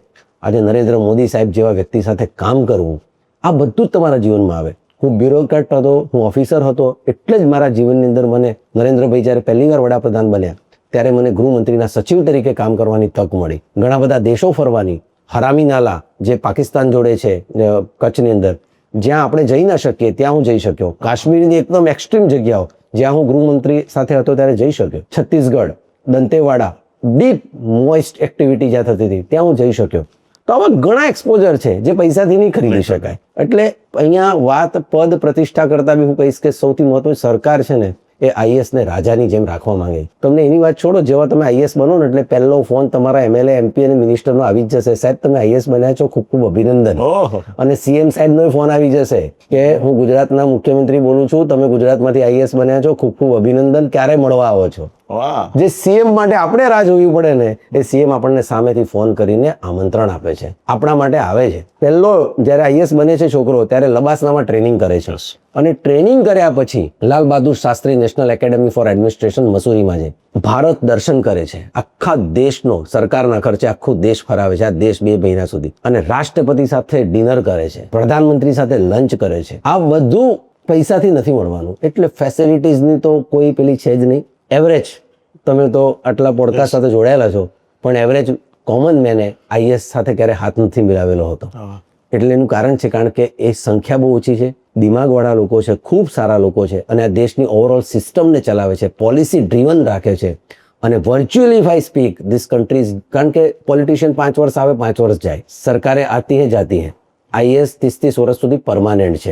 આજે નરેન્દ્ર મોદી સાહેબ જેવા વ્યક્તિ સાથે કામ કરવું, આ બધું જ તમારા જીવનમાં આવે. હું બ્યુરોક્રેટ હતો, હું ઓફિસર હતો, એટલે જ મારા જીવનની અંદર મને નરેન્દ્રભાઈ જ્યારે પહેલી વાર વડાપ્રધાન બન્યા ત્યારે મને ગૃહમંત્રીના સચિવ તરીકે કામ કરવાની તક મળી. ઘણા બધા દેશો ફરવાની, હરામી નાલા જે પાકિસ્તાન જોડે છે કચ્છની અંદર, જ્યાં આપણે જઈ ના શકીએ ત્યાં હું જઈ શક્યો. કાશ્મીરની એકદમ એક્સ્ટ્રીમ જગ્યાઓ જ્યાં હું ગૃહમંત્રી સાથે હતો ત્યારે જઈ શક્યો. Chhattisgarh, Dantewada, deep moist activity જ્યાં થતી હતી ત્યાં હું જઈ શક્યો. તો આવા ઘણા એક્સપોઝર છે જે પૈસાથી નહીં ખરીદી શકાય. એટલે અહીંયા વાત પદ પ્રતિષ્ઠા કરતા બી હું કહીશ કે સૌથી મહત્વની સરકાર છે ને એ આઈએસ ને રાજાની જેમ રાખવા માંગે. તમને એની વાત છોડો, જેવા તમે આઈએસ બનો ને એટલે પહેલો ફોન તમારા એમએલએ, એમપી અને મિનિસ્ટરનો આવી જ જશે, સાહેબ તમે આઈએસ બન્યા છો, ખૂબ ખૂબ અભિનંદન. અને સીએમ સાહેબનો ફોન આવી જશે કે હું ગુજરાતના મુખ્યમંત્રી બોલું છું, તમે ગુજરાતમાંથી આઈએસ બન્યા છો, ખૂબ ખૂબ અભિનંદન, ક્યારે મળવા આવો છો. જે સીએમ માટે આપણે રાહ જોવી પડે ને એ સીએમ આપણને સામેથી ફોન કરીને આમંત્રણ આપે છે, આપણા માટે આવે છે. પહેલો જ્યારે આઈએસ બને છે છોકરો ત્યારે લબાસનામાં ટ્રેનિંગ કરે છે, અને ટ્રેનિંગ કર્યા પછી Lal Bahadur Shastri national academy for administration મસૂરીમાં છે, ભારત દર્શન કરે છે, આખા દેશનો સરકારના ખર્ચે આખો દેશ ફરાવે છે, આ દેશ 2 મહિના સુધી, અને રાષ્ટ્રપતિ સાથે ડિનર કરે છે, પ્રધાનમંત્રી સાથે લંચ કરે છે. આ બધું પૈસાથી નથી મળવાનું. એટલે ફેસિલિટીઝની તો કોઈ પેલી છે જ નહીં. એવરેજ તમે તો આટલા પોડકાસ્ટ સાથે જોડાયેલા છો, પણ એવરેજ કોમન મેને આઈએસ સાથે ક્યારે હાથ નથી મિલાવેલો હતો. એટલે એનું કારણ છે કારણ કે એ સંખ્યા બહુ ઓછી છે, દિમાગવાળા લોકો છે, ખૂબ સારા લોકો છે, અને આ દેશની ઓવરઓલ સિસ્ટમને ચલાવે છે, પોલિસી ડ્રીવન રાખે છે. અને virtually if I speak this countries, કારણ કે પોલિટિશિયન 5 વર્ષ આવે 5 વર્ષ જાય, સરકારે આતી હે જાતી હે. આઈએસ 30 વર્ષ સુધી પરમાનન્ટ છે.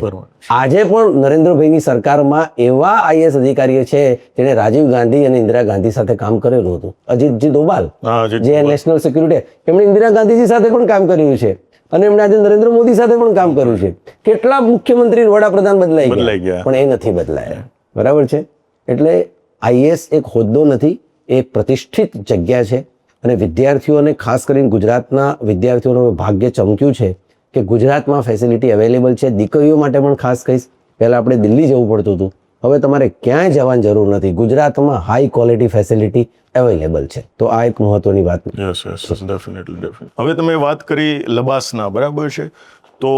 આજે પણ નરેન્દ્રભાઈની સરકારમાં એવા આઈએસ અધિકારીઓ છે જેને રાજીવ ગાંધી અને ઇન્દિરા ગાંધી સાથે કામ કરેલું હતું. અજીતજી દોભાલ જે નેશનલ સિક્યુરિટી, એમણે ઇન્દિરા ગાંધીજી સાથે પણ કામ કર્યું છે, અને એમણે આજે નરેન્દ્ર મોદી સાથે પણ કામ કર્યું છે. કેટલા મુખ્યમંત્રી, વડાપ્રધાન બદલાઈ ગયા, પણ એ નથી બદલાયા. બરાબર છે. એટલે આઈએસ એક હોદ્દો નથી, એ પ્રતિષ્ઠિત જગ્યા છે. અને વિદ્યાર્થીઓને, ખાસ કરીને ગુજરાતના વિદ્યાર્થીઓનું ભાગ્ય ચમક્યું છે કે ગુજરાતમાં ફેસિલિટી અવેલેબલ છે. દીકરીઓ માટે પણ ખાસ કહીશ, પહેલાં આપણે દિલ્હી જવું પડતું હતું, હવે તમારે ક્યાંય જવાની જરૂર નથી. ગુજરાતમાં હાઈ ક્વોલિટી ફેસિલિટી અવેલેબલ છે. તો આ એક મહત્વની વાત. Yes yes definitely. હવે તમે વાત કરી લબાસના, બરાબર છે, તો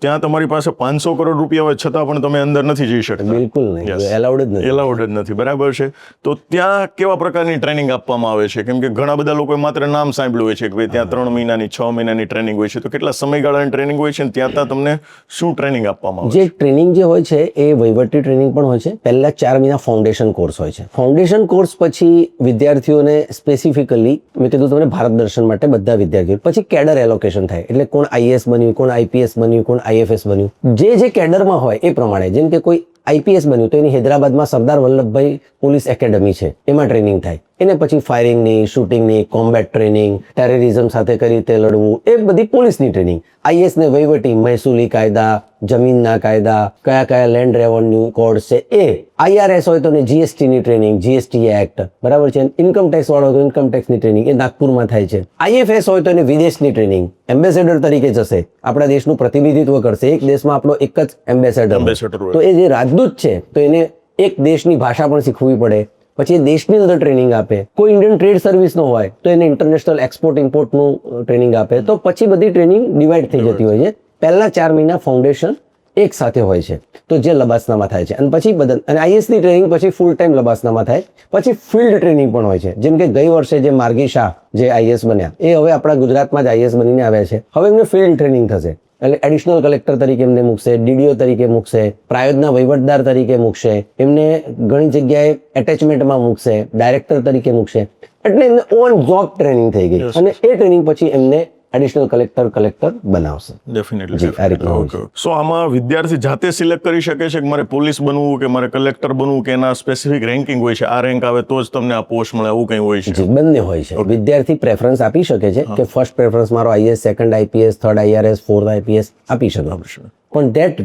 ત્યાં તમારી પાસે 500 કરોડ રૂપિયા હોય છતાં પણ તમે અંદર નથી જઈ શકતા. બિલકુલ નહીં, Yes. એલાઉડ જ નથી. એલાઉડ જ નથી, બરાબર છે. તો ત્યાં કેવા પ્રકારની ટ્રેનિંગ આપવામાં આવે છે? કેમ કે ઘણા બધા લોકોએ માત્ર નામ સાંભળ્યું હોય છે કે ભાઈ ત્યાં 3 મહિનાની 6 મહિનાની ટ્રેનિંગ હોય છે, તો કેટલા સમયગાળાની ટ્રેનિંગ હોય છે, અને ત્યાં તમને શું ટ્રેનિંગ આપવામાં આવે જે ટ્રેનિંગ જે હોય છે એ વહીવટી ટ્રેનિંગ પણ હોય છે. પહેલા 4 મહિના ફાઉન્ડેશન કોર્સ હોય છે. ફાઉન્ડેશન કોર્સ પછી વિદ્યાર્થીઓને સ્પેસિફિકલી મેં કીધું તમને ભારત દર્શન માટે બધા વિદ્યાર્થીઓ, પછી કેડર એલોકેશન થાય, એટલે કોણ આઈએએસ બન્યું, કોણ આઈપીએસ બન્યું, કોણ આઈએફએસ બન્યું, જે કેડરમાં હોય એ પ્રમાણે. જેમ કે કોઈ આઈપીએસ બન્યું તો એની હૈદરાબાદમાં સરદાર વલ્લભભાઈ પોલીસ એકેડમી છે, એમાં ટ્રેનિંગ થાય. એને પછી ફાયરિંગની, શૂટિંગની, કોમ્બેટ ટ્રેનિંગ, ટેરરિઝમ સાથે કઈ રીતે લડવું, એ બધી પોલીસની ટ્રેનિંગ. આઈએસ ને વહીવટી, મહેસૂલી કાયદા, જમીનના કાયદા, કયા કયા લેન્ડ રેવન્યુ કોડ છે એ. આઈઆરએસ હોય તો જીએસટી ની ટ્રેનિંગ, જીએસટી એક્ટ, બરાબર છે. ઇન્કમ ટેક્સ વાળો હોય તો ઇન્કમ ટેક્સની ટ્રેનિંગ, એ નાગપુરમાં થાય છે. આઈએફએસ હોય તો એને વિદેશની ટ્રેનિંગ, એમ્બેસેડર તરીકે જશે, આપણા દેશનું પ્રતિનિધિત્વ કરશે. એક દેશમાં આપણો એક જ એમ્બેસેડર Ambassador હોય. તો એ જે રાજદૂત છે તો એને એક દેશની ભાષા પણ શીખવી પડે. પછી એ દેશની અંદર ટ્રેનિંગ આપે. કોઈ ઇન્ડિયન ટ્રેડ સર્વિસનો હોય તો એને ઇન્ટરનેશનલ એક્સપોર્ટ ઇમ્પોર્ટનું ટ્રેનિંગ આપે. તો પછી બધી ટ્રેનિંગ ડિવાઈડ થઈ જતી હોય છે. પહેલા 4 મહિના ફાઉન્ડેશન એક સાથે હોય છે, તો જે લબાસનામાં થાય છે, અને પછી અને આઈએસની ટ્રેનિંગ પછી ફૂલ ટાઈમ લબાસનામાં થાય. પછી ફિલ્ડ ટ્રેનિંગ પણ હોય છે. જેમ કે ગઈ વર્ષે જે માર્ગી શાહ જે આઈએસ બન્યા, એ હવે આપણા ગુજરાતમાં જ આઈએસ બનીને આવ્યા છે. હવે એમને ફિલ્ડ ટ્રેનિંગ થશે, એટલે એડિશનલ કલેક્ટર તરીકે એમને મૂકશે, ડીડીઓ તરીકે મૂકશે, પ્રાયોજના વહીવટદાર તરીકે મૂકશે, એમને ઘણી જગ્યાએ એટેચમેન્ટમાં મૂકશે, ડાયરેક્ટર તરીકે મૂકશે. એટલે એમને ઓન જોબ ટ્રેનિંગ થઈ ગઈ, અને એ ટ્રેનિંગ પછી એમને એડિશનલ કલેક્ટર બનાવશે. ડેફિનેટલી. આ રીતનું હોય છે. સો આમાં વિદ્યાર્થી જાતે સિલેક્ટ કરી શકે છે કે મારે પોલીસ બનવું કે મારે કલેક્ટર બનવું, કે એના સ્પેસિફિક રેન્કિંગ હોય છે, આ રેન્ક આવે તો જ તમને આ પોસ્ટ મળે, એવું કંઈ હોય છે? જી, બંને હોય છે. વિદ્યાર્થી પ્રેફરન્સ આપી શકે છે કે ફર્સ્ટ પ્રેફરન્સ મારો IAS, second IPS, third IRS, fourth IPS આપી શકે. પણ that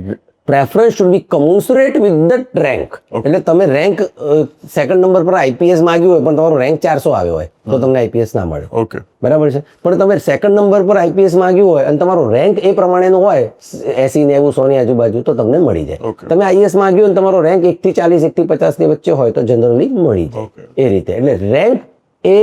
preference should be commensurate with the rank. એટલે તમે રેન્ક સેકન્ડ નંબર પર આઈપીએસ માંગ્યું હોય પણ તમારો રેન્ક 400 આવ્યો હોય તો તમને આઈપીએસ ના મળે. ઓકે, બરાબર છે. પણ તમે સેકન્ડ નંબર પર આઈપીએસ માંગ્યું હોય અને તમારો રેન્ક એ પ્રમાણેનો હોય 80, 90, 100 ની આજુબાજુ, તો તમને મળી જાય. Okay. તમે આઈએસ માંગ્યું અને તમારો રેન્ક 1 થી 40, 1 થી 50 ની વચ્ચે હોય તો જનરલી મળી જાય. Okay. એ રીતે એટલે રેન્ક એ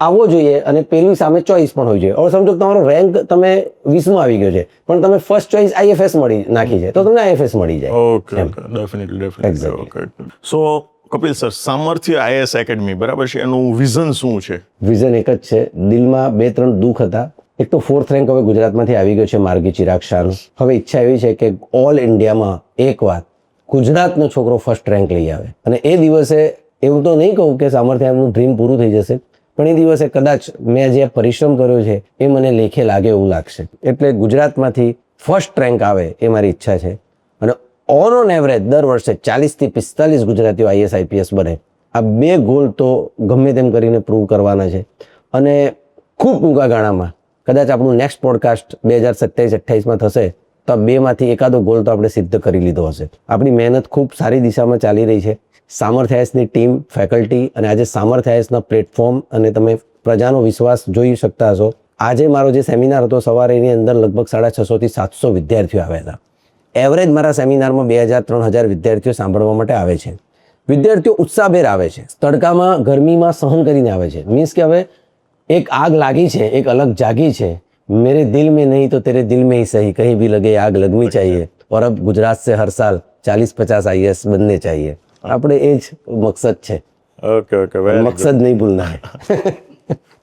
આવવો જોઈએ, અને પેલી સામે ચોઈસ પણ હોવી જોઈએ. હવે સમજો કે તમારો રેન્ક તમે 20માં આવી ગયો છે પણ તમે ફર્સ્ટ ચોઈસ આઈએફએસ નાખી છે, તો તમને આઈએફએસ મળી જાય. Okay, definitely. Exactly. ઓકે. સો કપિલ સર, સામર્થ્ય આઈએસ એકેડમી, બરાબર છે, એનું વિઝન શું છે? વિઝન એક જ છે. દિલમાં 2-3 દુઃખ હતા. એક તો 4th રેન્ક હવે ગુજરાતમાંથી આવી ગયો છે માર્ગી ચિરાગ શાહનો. હવે ઈચ્છા એવી છે કે ઓલ ઇન્ડિયામાં એકવાર ગુજરાતનો છોકરો ફર્સ્ટ રેન્ક લઈ આવે. અને એ દિવસે એવું તો નહીં કહું કે સામર્થ્ય એમનું ડ્રીમ પૂરું થઈ જશે, પણ એ દિવસે કદાચ મેં જે પરિશ્રમ કર્યો છે એ મને લેખે લાગે એવું લાગશે. એટલે ગુજરાતમાંથી ફર્સ્ટ રેન્ક આવે એ મારી ઈચ્છા છે. અને ઓન એવરેજ દર વર્ષે 40 થી 45 ગુજરાતીઓ આઈએસ આઈપીએસ બને. આ 2 ગોલ તો ગમે તેમ કરીને પ્રૂવ કરવાના છે. અને ખૂબ ટૂંકા ગાળામાં કદાચ આપણું નેક્સ્ટ પોડકાસ્ટ 2027-28માં થશે તો આ 2માંથી એકાદો ગોલ તો આપણે સિદ્ધ કરી લીધો હશે. આપણી મહેનત ખૂબ સારી દિશામાં ચાલી રહી છે. સામર્થ્ય આઈએસની ટીમ, ફેકલ્ટી, અને આજે સામર્થ્ય આઈએસના પ્લેટફોર્મ, અને તમે પ્રજાનો વિશ્વાસ જોઈ શકતા હશો. આજે મારો જે સેમિનાર હતો સવારે, એની અંદર લગભગ 650 થી 700 વિદ્યાર્થીઓ આવ્યા હતા. એવરેજ મારા સેમિનારમાં 2000-3000 વિદ્યાર્થીઓ સાંભળવા માટે આવે છે. વિદ્યાર્થીઓ ઉત્સાહભેર આવે છે, તડકામાં ગરમીમાં સહન કરીને આવે છે. મીન્સ કે હવે એક આગ લાગી છે, એક અલગ જાગી છે. મેરે દિલ में नहीं तो तेरे दिल में ही सही, कहीं भी लगे आग लगनी चाहिए. और अब गुजरात से हर साल 40-50 आईएएस बनने चाहिए. આપણે એ જ મકસદ છે. ઓકે, મકસદ નહીં ભૂલના હે.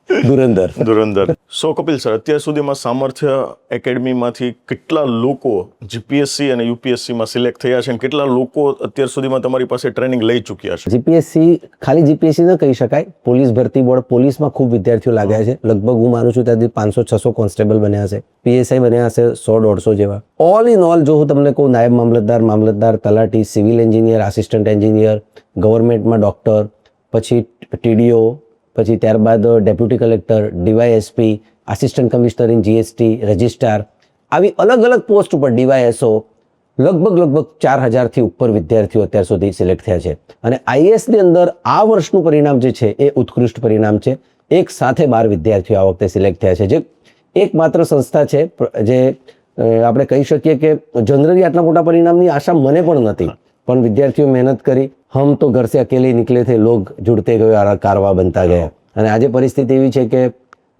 ધુરંધર. સો કપિલ સર, અત્યાર સુધીમાં સામર્થ્ય એકેડમીમાંથી કેટલા લોકો જીપીએસસી અને યુપીએસસીમાં સિલેક્ટ થયા છે, અને કેટલા લોકો અત્યાર સુધીમાં તમારી પાસે ટ્રેનિંગ લઈ ચૂક્યા છે? જીપીએસસી, ખાલી જીપીએસસી ન કહી શકાય, પોલીસ ભરતી બોર્ડ, પોલીસમાં ખૂબ વિદ્યાર્થીઓ લાગ્યા છે. લગભગ હું માનું છું ત્યાંથી 500-600 કોન્સ્ટેબલ બન્યા છે. પીએસઆઈ બન્યા હશે 100-150 જેવા. ઓલ ઇન ઓલ જો હું તમને કહું, નાયબ મામલતદાર, તલાટી, સિવિલ એન્જિનિયર, આસિસ્ટન્ટ એન્જિનિયર, ગવર્મેન્ટમાં ડોક્ટર, પછી ટીડીઓ, પછી ત્યારબાદ deputy collector, DYSP, assistant commissioner in GST, registrar, આવી અલગ અલગ પોસ્ટ ઉપર, ડીવાયએસઓ, લગભગ 4000થી ઉપર વિદ્યાર્થીઓ અત્યાર સુધી સિલેક્ટ થયા છે. અને આઈએએસની અંદર આ વર્ષનું પરિણામ જે છે એ ઉત્કૃષ્ટ પરિણામ છે. એક સાથે 12 વિદ્યાર્થીઓ આ વખતે સિલેક્ટ થયા છે, જે એકમાત્ર સંસ્થા છે જે આપણે કહી શકીએ કે જનરલી આટલા મોટા પરિણામની આશા મને પણ નથી, પણ વિદ્યાર્થીઓ મહેનત કરી. હમ તો ઘર સે અકેલે નિકલે થે, લોગ જુડતે ગયે, કારવા બનતા ગયા. અને આજે પરિસ્થિતિ એવી છે કે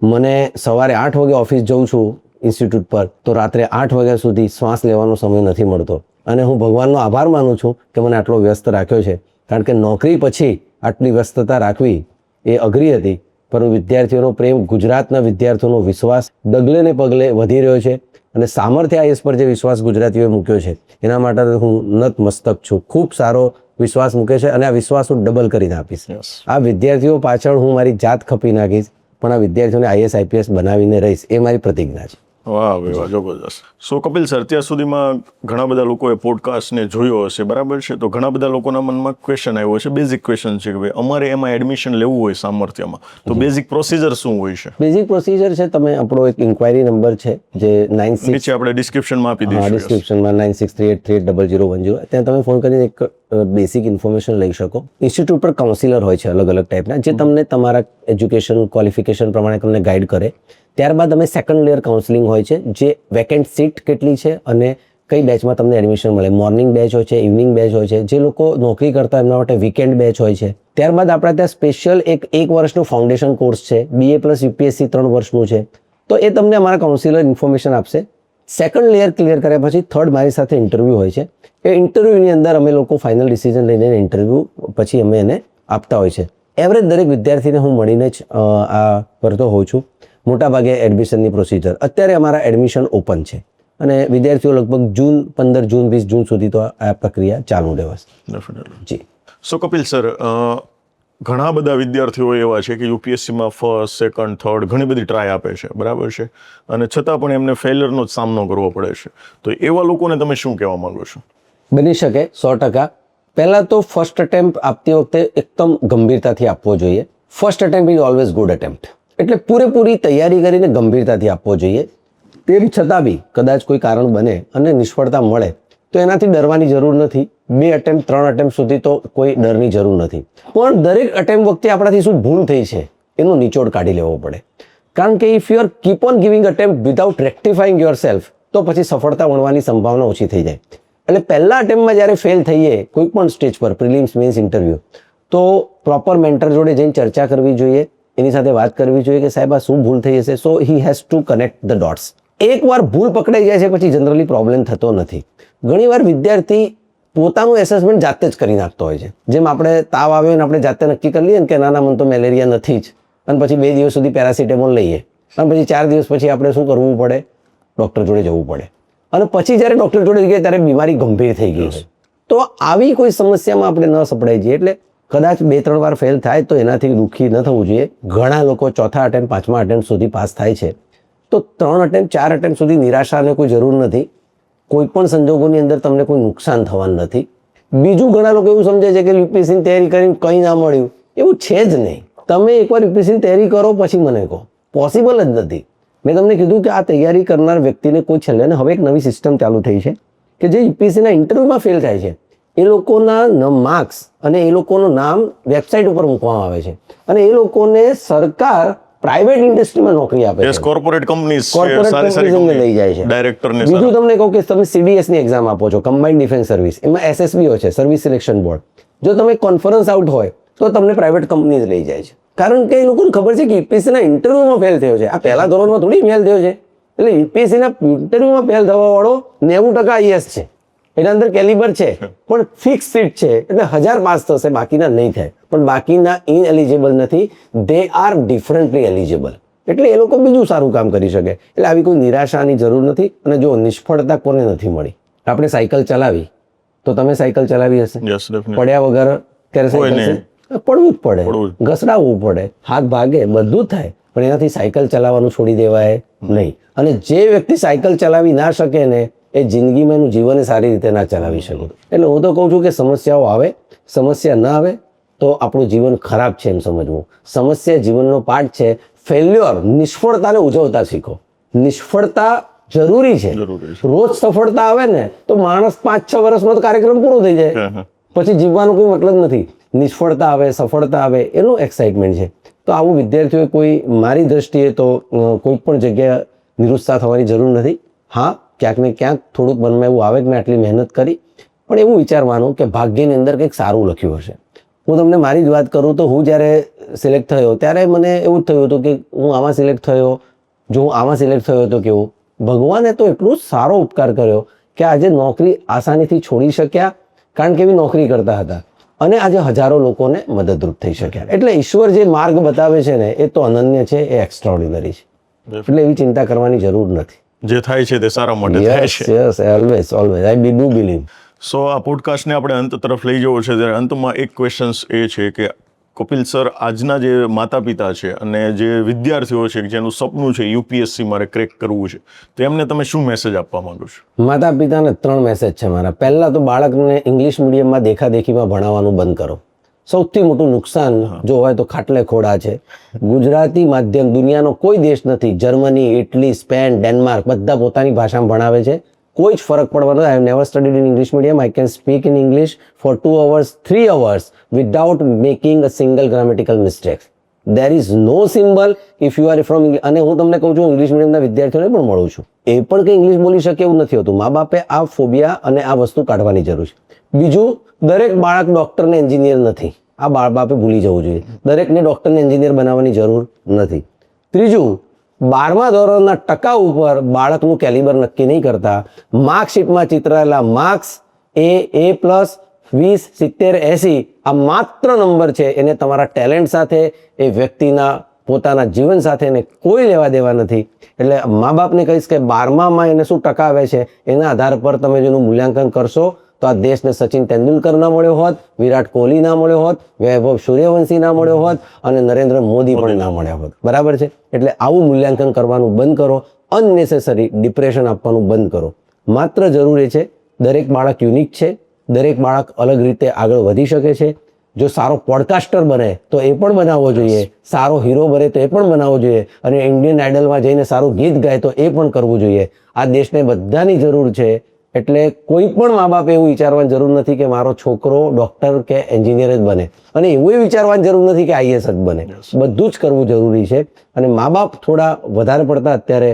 મને સવારે 8 વાગે ઓફિસ જઉં છું, ઇન્સ્ટિટ્યૂટ પર તો રાત્રે 8 વાગ્યા સુધી શ્વાસ લેવાનો સમય નથી મળતો. અને હું ભગવાનનો આભાર માનું છું કે મને આટલો વ્યસ્ત રાખ્યો છે, કારણ કે નોકરી પછી આટલી વ્યસ્તતા રાખવી એ અઘરી હતી. પરંતુ વિદ્યાર્થીઓનો પ્રેમ, ગુજરાતના વિદ્યાર્થીઓનો વિશ્વાસ ડગલે ને પગલે વધી રહ્યો છે અને સામર્થ્ય આઈએસ પર જે વિશ્વાસ ગુજરાતીઓએ મૂક્યો છે એના માટે હું નતમસ્તક છું. ખૂબ સારો વિશ્વાસ મૂકે છે અને આ વિશ્વાસ હું ડબલ કરીને આપીશ. આ વિદ્યાર્થીઓ પાછળ હું મારી જાત ખપી નાખીશ, પણ આ વિદ્યાર્થીઓને આઈએસ આઈપીએસ બનાવીને રહીશ, એ મારી પ્રતિજ્ઞા છે. વાહ ભાઈ વાહ, જબરદસ્ત. સો કપિલ સર, અત્યાર સુધીમાં ઘણા બધા લોકોએ પોડકાસ્ટને જોયો હશે, બરાબર છે? તો ઘણા બધા લોકોના મનમાં ક્વેશ્ચન આવ્યો છે, બેઝિક ક્વેશ્ચન છે કે ભાઈ અમારે એમાં એડમિશન લેવું હોય સામર્થ્યમાં, તો બેઝિક પ્રોસિજર શું હોય છે? બેઝિક પ્રોસિજર છે, તમે આપણો એક ઇન્ક્વાયરી નંબર છે જે 96 નીચે આપણે ડિસ્ક્રિપ્શનમાં આપી દઈશું. ડિસ્ક્રિપ્શનમાં 9638380010, ત્યાં તમે ફોન કરીને એક બેસિક ઇન્ફોર્મેશન લઈ શકો. ઇન્સ્ટિટ્યૂટ પર કાઉન્સિલર હોય છે અલગ અલગ ટાઈપના, જે તમને તમારા એજ્યુકેશન ક્વોલિફિકેશન પ્રમાણે તમને ગાઈડ કરે. ત્યારબાદ અમે સેકન્ડ લેયર કાઉન્સિલિંગ હોય છે, જે વેકેન્ટ સીટ કેટલી છે અને કઈ બેચમાં તમને એડમિશન મળે. મોર્નિંગ બેચ હોય છે, ઇવનિંગ બેચ હોય છે, જે લોકો નોકરી કરતા એમના માટે વીકેન્ડ બેચ હોય છે. ત્યારબાદ આપણા ત્યાં સ્પેશિયલ એક વર્ષનું ફાઉન્ડેશન કોર્સ છે, BA પ્લસ UPSC 3 વર્ષનું છે. તો એ તમને અમારા કાઉન્સિલર ઇન્ફોર્મેશન આપશે. સેકન્ડ લેયર ક્લિયર કર્યા પછી થર્ડ મારી સાથે ઇન્ટરવ્યૂ હોય છે. એ ઇન્ટરવ્યૂની અંદર અમે લોકો ફાઇનલ ડિસિઝન લઈને ઇન્ટરવ્યૂ પછી અમે એને આપતા હોય છે. એવરેજ દરેક વિદ્યાર્થીને હું મળીને જ આ કરતો હોઉં છું. મોટાભાગે એડમિશનની પ્રોસિજર અત્યારે અમારા એડમિશન ઓપન છે અને વિદ્યાર્થીઓ લગભગ જૂન 15 જૂન 20 જૂન સુધી તો આ પ્રક્રિયા ચાલુ રહેશે. જી. સો કપિલ સર, ઘણા બધા વિદ્યાર્થીઓ એવા છે કે યુપીએસસીમાં ફર્સ્ટ, સેકન્ડ, થર્ડ ઘણી બધી ટ્રાય આપે છે, બરાબર છે, અને છતાં પણ એમને ફેલિયરનો જ સામનો કરવો પડે છે. તો એવા લોકોને તમે શું કહેવા માંગો છો? બની શકે 100%. પહેલાં તો ફર્સ્ટ અટેમ્પ્ટ આપતી વખતે એકદમ ગંભીરતાથી આપવો જોઈએ. First attempt is always good attempt. એટલે પૂરેપૂરી તૈયારી કરીને ગંભીરતાથી આપવો જોઈએ. તેમ છતાં બી કદાચ કોઈ કારણ બને અને નિષ્ફળતા મળે તો એનાથી ડરવાની જરૂર નથી. 2 અટેમ્પ્ટ 3 અટેમ્પ્ટ સુધી તો કોઈ ડરની જરૂર નથી. પણ દરેક અટેમ્પ્ટ વખતે આપણાથી શું ભૂલ થઈ છે એનો નિચોડ કાઢી લેવો પડે. કારણ કે if you are keep on giving attempt without rectifying yourself, તો પછી સફળતા મળવાની સંભાવના ઓછી થઈ જાય. એટલે પહેલા અટેમ્પ્ટમાં જ્યારે ફેલ થઈએ કોઈ પણ સ્ટેજ પર, પ્રિલિમ્સ, મેન્સ, ઇન્ટરવ્યૂ, તો પ્રોપર મેન્ટર જોડે જઈને ચર્ચા કરવી જોઈએ, એની સાથે વાત કરવી જોઈએ કે સાહેબ આ શું ભૂલ થઈ હશે. So he has to connect the dots. એકવાર ભૂલ પકડાઈ જાય છે પછી જનરલી પ્રોબ્લેમ થતો નથી. ઘણીવાર વિદ્યાર્થી પોતાનું એસેસમેન્ટ જાતે જ કરી નાખતો હોય છે. જેમ આપણે તાવ આવ્યો અને આપણે જાતે નક્કી કરી લઈએ ને કે નાના મને તો મેલેરિયા નથી જ, અને પછી 2 દિવસ સુધી પેરાસિટામોલ લઈએ અને પછી 4 દિવસ પછી આપણે શું કરવું પડે? ડૉક્ટર જોડે જવું પડે. અને પછી જ્યારે ડૉક્ટર જોડે જઈએ ત્યારે બીમારી ગંભીર થઈ ગઈ હોય. તો આવી કોઈ સમસ્યામાં આપણે ન સપડાઈ જઈએ. એટલે કદાચ 2-3 વાર ફેલ થાય તો એનાથી દુઃખી ન થવું જોઈએ. ઘણા લોકો 4થા અટેમ્પ્ટ 5મા અટેમ્પ્ટ સુધી પાસ થાય છે. તો 3 અટેમ્પ્ટ 4 અટેમ્પ્ટ સુધી નિરાશાને કોઈ જરૂર નથી. કોઈ પણ સંજોગોની અંદર તમને કોઈ નુકસાન થવાનું નથી. બીજું, ઘણા લોકો એવું સમજે છે કે યુપીએસસીની તૈયારી કરીને કંઈ ના મળ્યું. એવું છે જ નહીં. તમે એકવાર યુપીએસસીની તૈયારી કરો પછી મને કહો, પોસિબલ જ નથી. મેં તમને કીધું કે આ તૈયારી કરનાર વ્યક્તિને કોઈ છેલ્લે, હવે એક નવી સિસ્ટમ ચાલુ થઈ છે કે જે યુપીએસસીના ઇન્ટરવ્યૂમાં ફેલ થાય છે એ લોકોના માર્ક્સ અને એ લોકોનું નામ વેબસાઇટ ઉપર મૂકવામાં આવે છે અને એ લોકોને સરકાર પ્રાઇવેટ ઇન્ડસ્ટ્રીમાં નોકરી આપે છે. કોર્પોરેટ કંપનીઝ લઈ જાય છે. ડાયરેક્ટરને. બીજું તમને કહું કે તમે CDS ની એક્ઝામ આપો છો, કમ્બાઇન્ડ ડિફેન્સ સર્વિસ, એમાં SSB હોય છે, સર્વિસ સિલેક્શન બોર્ડ. જો તમે કોન્ફરન્સ આઉટ હોય તો તમને પ્રાઇવેટ કંપનીઝ લઈ જાય છે. કારણ કે એ લોકોને ખબર છે કે યુપીએસસીના ઇન્ટરવ્યુમાં ફેલ થયો છે. આ પહેલા ધોરણમાં થોડી ફેલ થયો છે. એટલે યુપીએસસીના ઇન્ટરવ્યુમાં ફેલ થવા વાળો 90% આઈએસ છે. એના અંદર કેલિબર છે પણ ફિક્સ સીટ છે, એટલે 1000 પાસ થશે, બાકીના નહીં થાય. પણ બાકીના ઇનએલિજિબલ નથી, દે આર ડિફરન્ટલી એલિજિબલ. એટલે એ લોકો બીજું સારું કામ કરી શકે. એટલે આવી કોઈ નિરાશાની જરૂર નથી. અને જો નિષ્ફળતા કોને નથી મળી? આપણે સાયકલ ચલાવી તો તમે સાયકલ ચલાવી હશે, પડ્યા વગર ત્યારે સાયકલ પડવું જ પડે, ઘસડાવવું પડે, હાથ ભાગે, બધું થાય, પણ એનાથી સાયકલ ચલાવવાનું છોડી દેવાય નહીં. અને જે વ્યક્તિ સાયકલ ચલાવી ના શકે ને એ જિંદગીમાં એનું જીવન સારી રીતે ના ચલાવી શકે. એટલે હું તો કહું છું કે સમસ્યાઓ આવે, સમસ્યા ના આવે તો આપણું જીવન ખરાબ છે એમ સમજવું. સમસ્યા જીવનનો પાર્ટ છે. ફેલ્યોર, નિષ્ફળતાને ઉજવતા શીખો. નિષ્ફળતા જરૂરી છે. રોજ સફળતા આવે ને તો માણસ 5-6 વર્ષમાં તો કાર્યક્રમ પૂરો થઈ જાય, પછી જીવવાનો કોઈ મતલબ નથી. નિષ્ફળતા આવે, સફળતા આવે, એનું એક્સાઇટમેન્ટ છે. તો આવું વિદ્યાર્થીઓએ કોઈ, મારી દ્રષ્ટિએ તો કોઈ પણ જગ્યાએ નિરુત્સાહ થવાની જરૂર નથી. હા, ક્યાંક ને ક્યાંક થોડુંક મનમાં એવું આવે કે મેં આટલી મહેનત કરી, પણ એવું વિચારવાનું કે ભાગ્યની અંદર કંઈક સારું લખ્યું હશે. હું તમને મારી જ વાત કરું તો હું જ્યારે સિલેક્ટ થયો ત્યારે મને એવું જ થયું હતું કે હું આમાં સિલેક્ટ થયો, જો હું આમાં સિલેક્ટ થયો તો કેવું, ભગવાને તો એટલું સારો ઉપકાર કર્યો કે આજે નોકરી આસાનીથી છોડી શક્યા, કારણ કે એવી નોકરી કરતા હતા, અને આજે હજારો લોકોને મદદરૂપ થઈ શક્યા. એટલે ઈશ્વર જે માર્ગ બતાવે છે ને એ તો અનન્ય છે, એ એક્સ્ટ્રાઓર્ડિનરી છે. એટલે એવી ચિંતા કરવાની જરૂર નથી. જે થાય છે તે સારા માટે થાય યસ છે. Yes, always always I do believe. So આ પોડકાસ્ટને આપણે અંત તરફ લઈ જવો છે, ત્યારે અંતમાં એક ક્વેશ્ચન્સ એ છે કે કપિલ સર, આજના જે માતા પિતા છે અને જે વિદ્યાર્થીઓ છે કે જેનું સપનું છે યુપીએસસી મારે ક્રેક કરવું છે, તો એમને તમે શું મેસેજ આપવા માંગો છો? માતા પિતાને 3 મેસેજ છે મારા. પહેલા તો બાળકને ઇંગ્લિશ મીડિયમમાં દેખાદેખીમાં ભણાવવાનું બંધ કરો. સૌથી મોટું નુકસાન જો હોય તો ખાટલે ખોડા છે. ગુજરાતી માધ્યમ દુનિયાનો કોઈ દેશ નથી, જર્મની, ઇટલી, સ્પેન, ડેનમાર્ક, બધા પોતાની ભાષામાં ભણાવે છે. કોઈ જ ફરક પડવાનો. I have never studied in English medium. I can speak in English for 2 hours, 3 hours without making a single grammatical mistake. There is no symbol if you are from. અને હું તમને કહું છું, ઇંગ્લિશ મીડિયમના વિદ્યાર્થીઓને પણ મળું છું, એ પણ કંઈ ઇંગ્લિશ બોલી શકે એવું નથી હોતું. મા બાપે આ ફોબિયા અને આ વસ્તુ કાઢવાની જરૂર છે. બીજું, દરેક બાળક ડૉક્ટર ને એન્જિનિયર નથી, આ બાપે ભૂલી જવું જોઈએ. દરેકને ડૉક્ટર ને એન્જિનિયર બનાવવાની જરૂર નથી. ત્રીજું, 12મા ધોરણના ટકા ઉપર બાળકનું કેલિબર નક્કી નહીં કરતા. માર્કશીટમાં ચિતરાયેલા માર્ક્સ A+, 20, 70, 80 આ માત્ર નંબર છે. એને તમારા ટેલેન્ટ સાથે, એ વ્યક્તિના પોતાના જીવન સાથે એને કોઈ લેવા દેવા નથી. એટલે મા બાપને કહીશ કે 12માં એને શું ટકા આવે છે એના આધાર પર તમે જેનું મૂલ્યાંકન કરશો તો આ દેશને સચિન તેંડુલકર ના મળ્યો હોત, વિરાટ કોહલી ના મળ્યો હોત, વૈભવ સૂર્યવંશી ના મળ્યો હોત, અને નરેન્દ્ર મોદી પણ ના મળ્યા હોત. બરાબર છે? એટલે આવું મૂલ્યાંકન કરવાનું બંધ કરો. અનનેસેસરી ડિપ્રેશન આપવાનું બંધ કરો. માત્ર જરૂર એ છે, દરેક બાળક યુનિક છે, દરેક બાળક અલગ રીતે આગળ વધી શકે છે. જો સારો પોડકાસ્ટર બને તો એ પણ બનાવવો જોઈએ, સારો હીરો બને તો એ પણ બનાવવો જોઈએ, અને ઇન્ડિયન આઇડલમાં જઈને સારું ગીત ગાય તો એ પણ કરવું જોઈએ. આ દેશને બધાની જરૂર છે. એટલે કોઈ પણ મા બાપ એવું વિચારવાની જરૂર નથી કે મારો છોકરો ડૉક્ટર કે એન્જિનિયર જ બને, અને એવું વિચારવાની જરૂર નથી કે આઈએસ જ બને. બધું જ કરવું જરૂરી છે. અને મા બાપ થોડા વધારે પડતા અત્યારે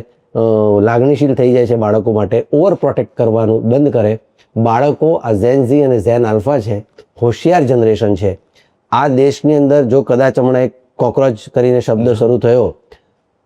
લાગણીશીલ થઈ જાય છે બાળકો માટે. ઓવર પ્રોટેક્ટ કરવાનું બંધ કરે. બાળકો આ ઝેન ઝી અને ઝેન આલ્ફા છે, હોશિયાર જનરેશન છે. આ દેશની અંદર જો કદાચ હમણાં એક કોકરોચ કરીને શબ્દ શરૂ થયો,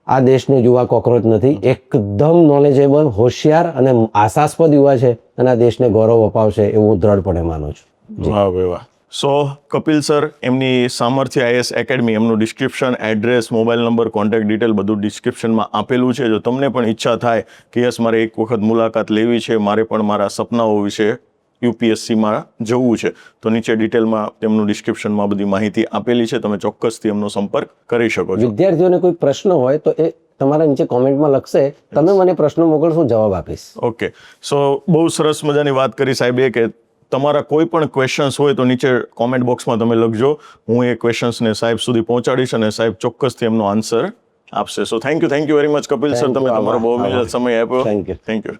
આ દેશને યુવા કોકરોચ નથી, એકદમ નોલેજેબલ, હોશિયાર અને આશાસ્પદ યુવા છે, અને આ દેશને ગૌરવ અપાવશે એવું હું દ્રઢપણે માનું છું. વાહ ભાઈ વાહ. સો કપિલ સર, એમની સામર્થ્ય આઈએસ એકેડમી, એમનું description, address, mobile number, contact detail બધું ડિસ્ક્રિપ્શનમાં આપેલું છે. જો તમને પણ ઈચ્છા થાય કે યસ મારે એક વખત મુલાકાત લેવી છે, મારે પણ મારા સપનાઓ વિશે યુપીએસસીમાં જવું છે, તો નીચે ડિટેલમાં તેમનું ડિસ્ક્રિપ્શનમાં બધી માહિતી આપેલી છે. તમે ચોક્કસથી એમનો સંપર્ક કરી શકો છો. વિદ્યાર્થીઓને કોઈ પ્રશ્ન હોય તો એ તમારા નીચે કોમેન્ટમાં લખશે, તમે મને પ્રશ્ન મોકલશો, જવાબ આપીશ. ઓકે. સો બહુ સરસ મજાની વાત કરી સાહેબે કે તમારા કોઈ પણ ક્વેશ્ચન્સ હોય તો નીચે કોમેન્ટ બોક્સમાં તમે લખજો. હું એ ક્વેશ્ચન્સને સાહેબ સુધી પહોંચાડીશ અને સાહેબ ચોક્કસથી એમનો આન્સર આપશે. So thank you very much Kapil sir, તમે તમારો બહુ સમય આપ્યો. Thank you. Thank you.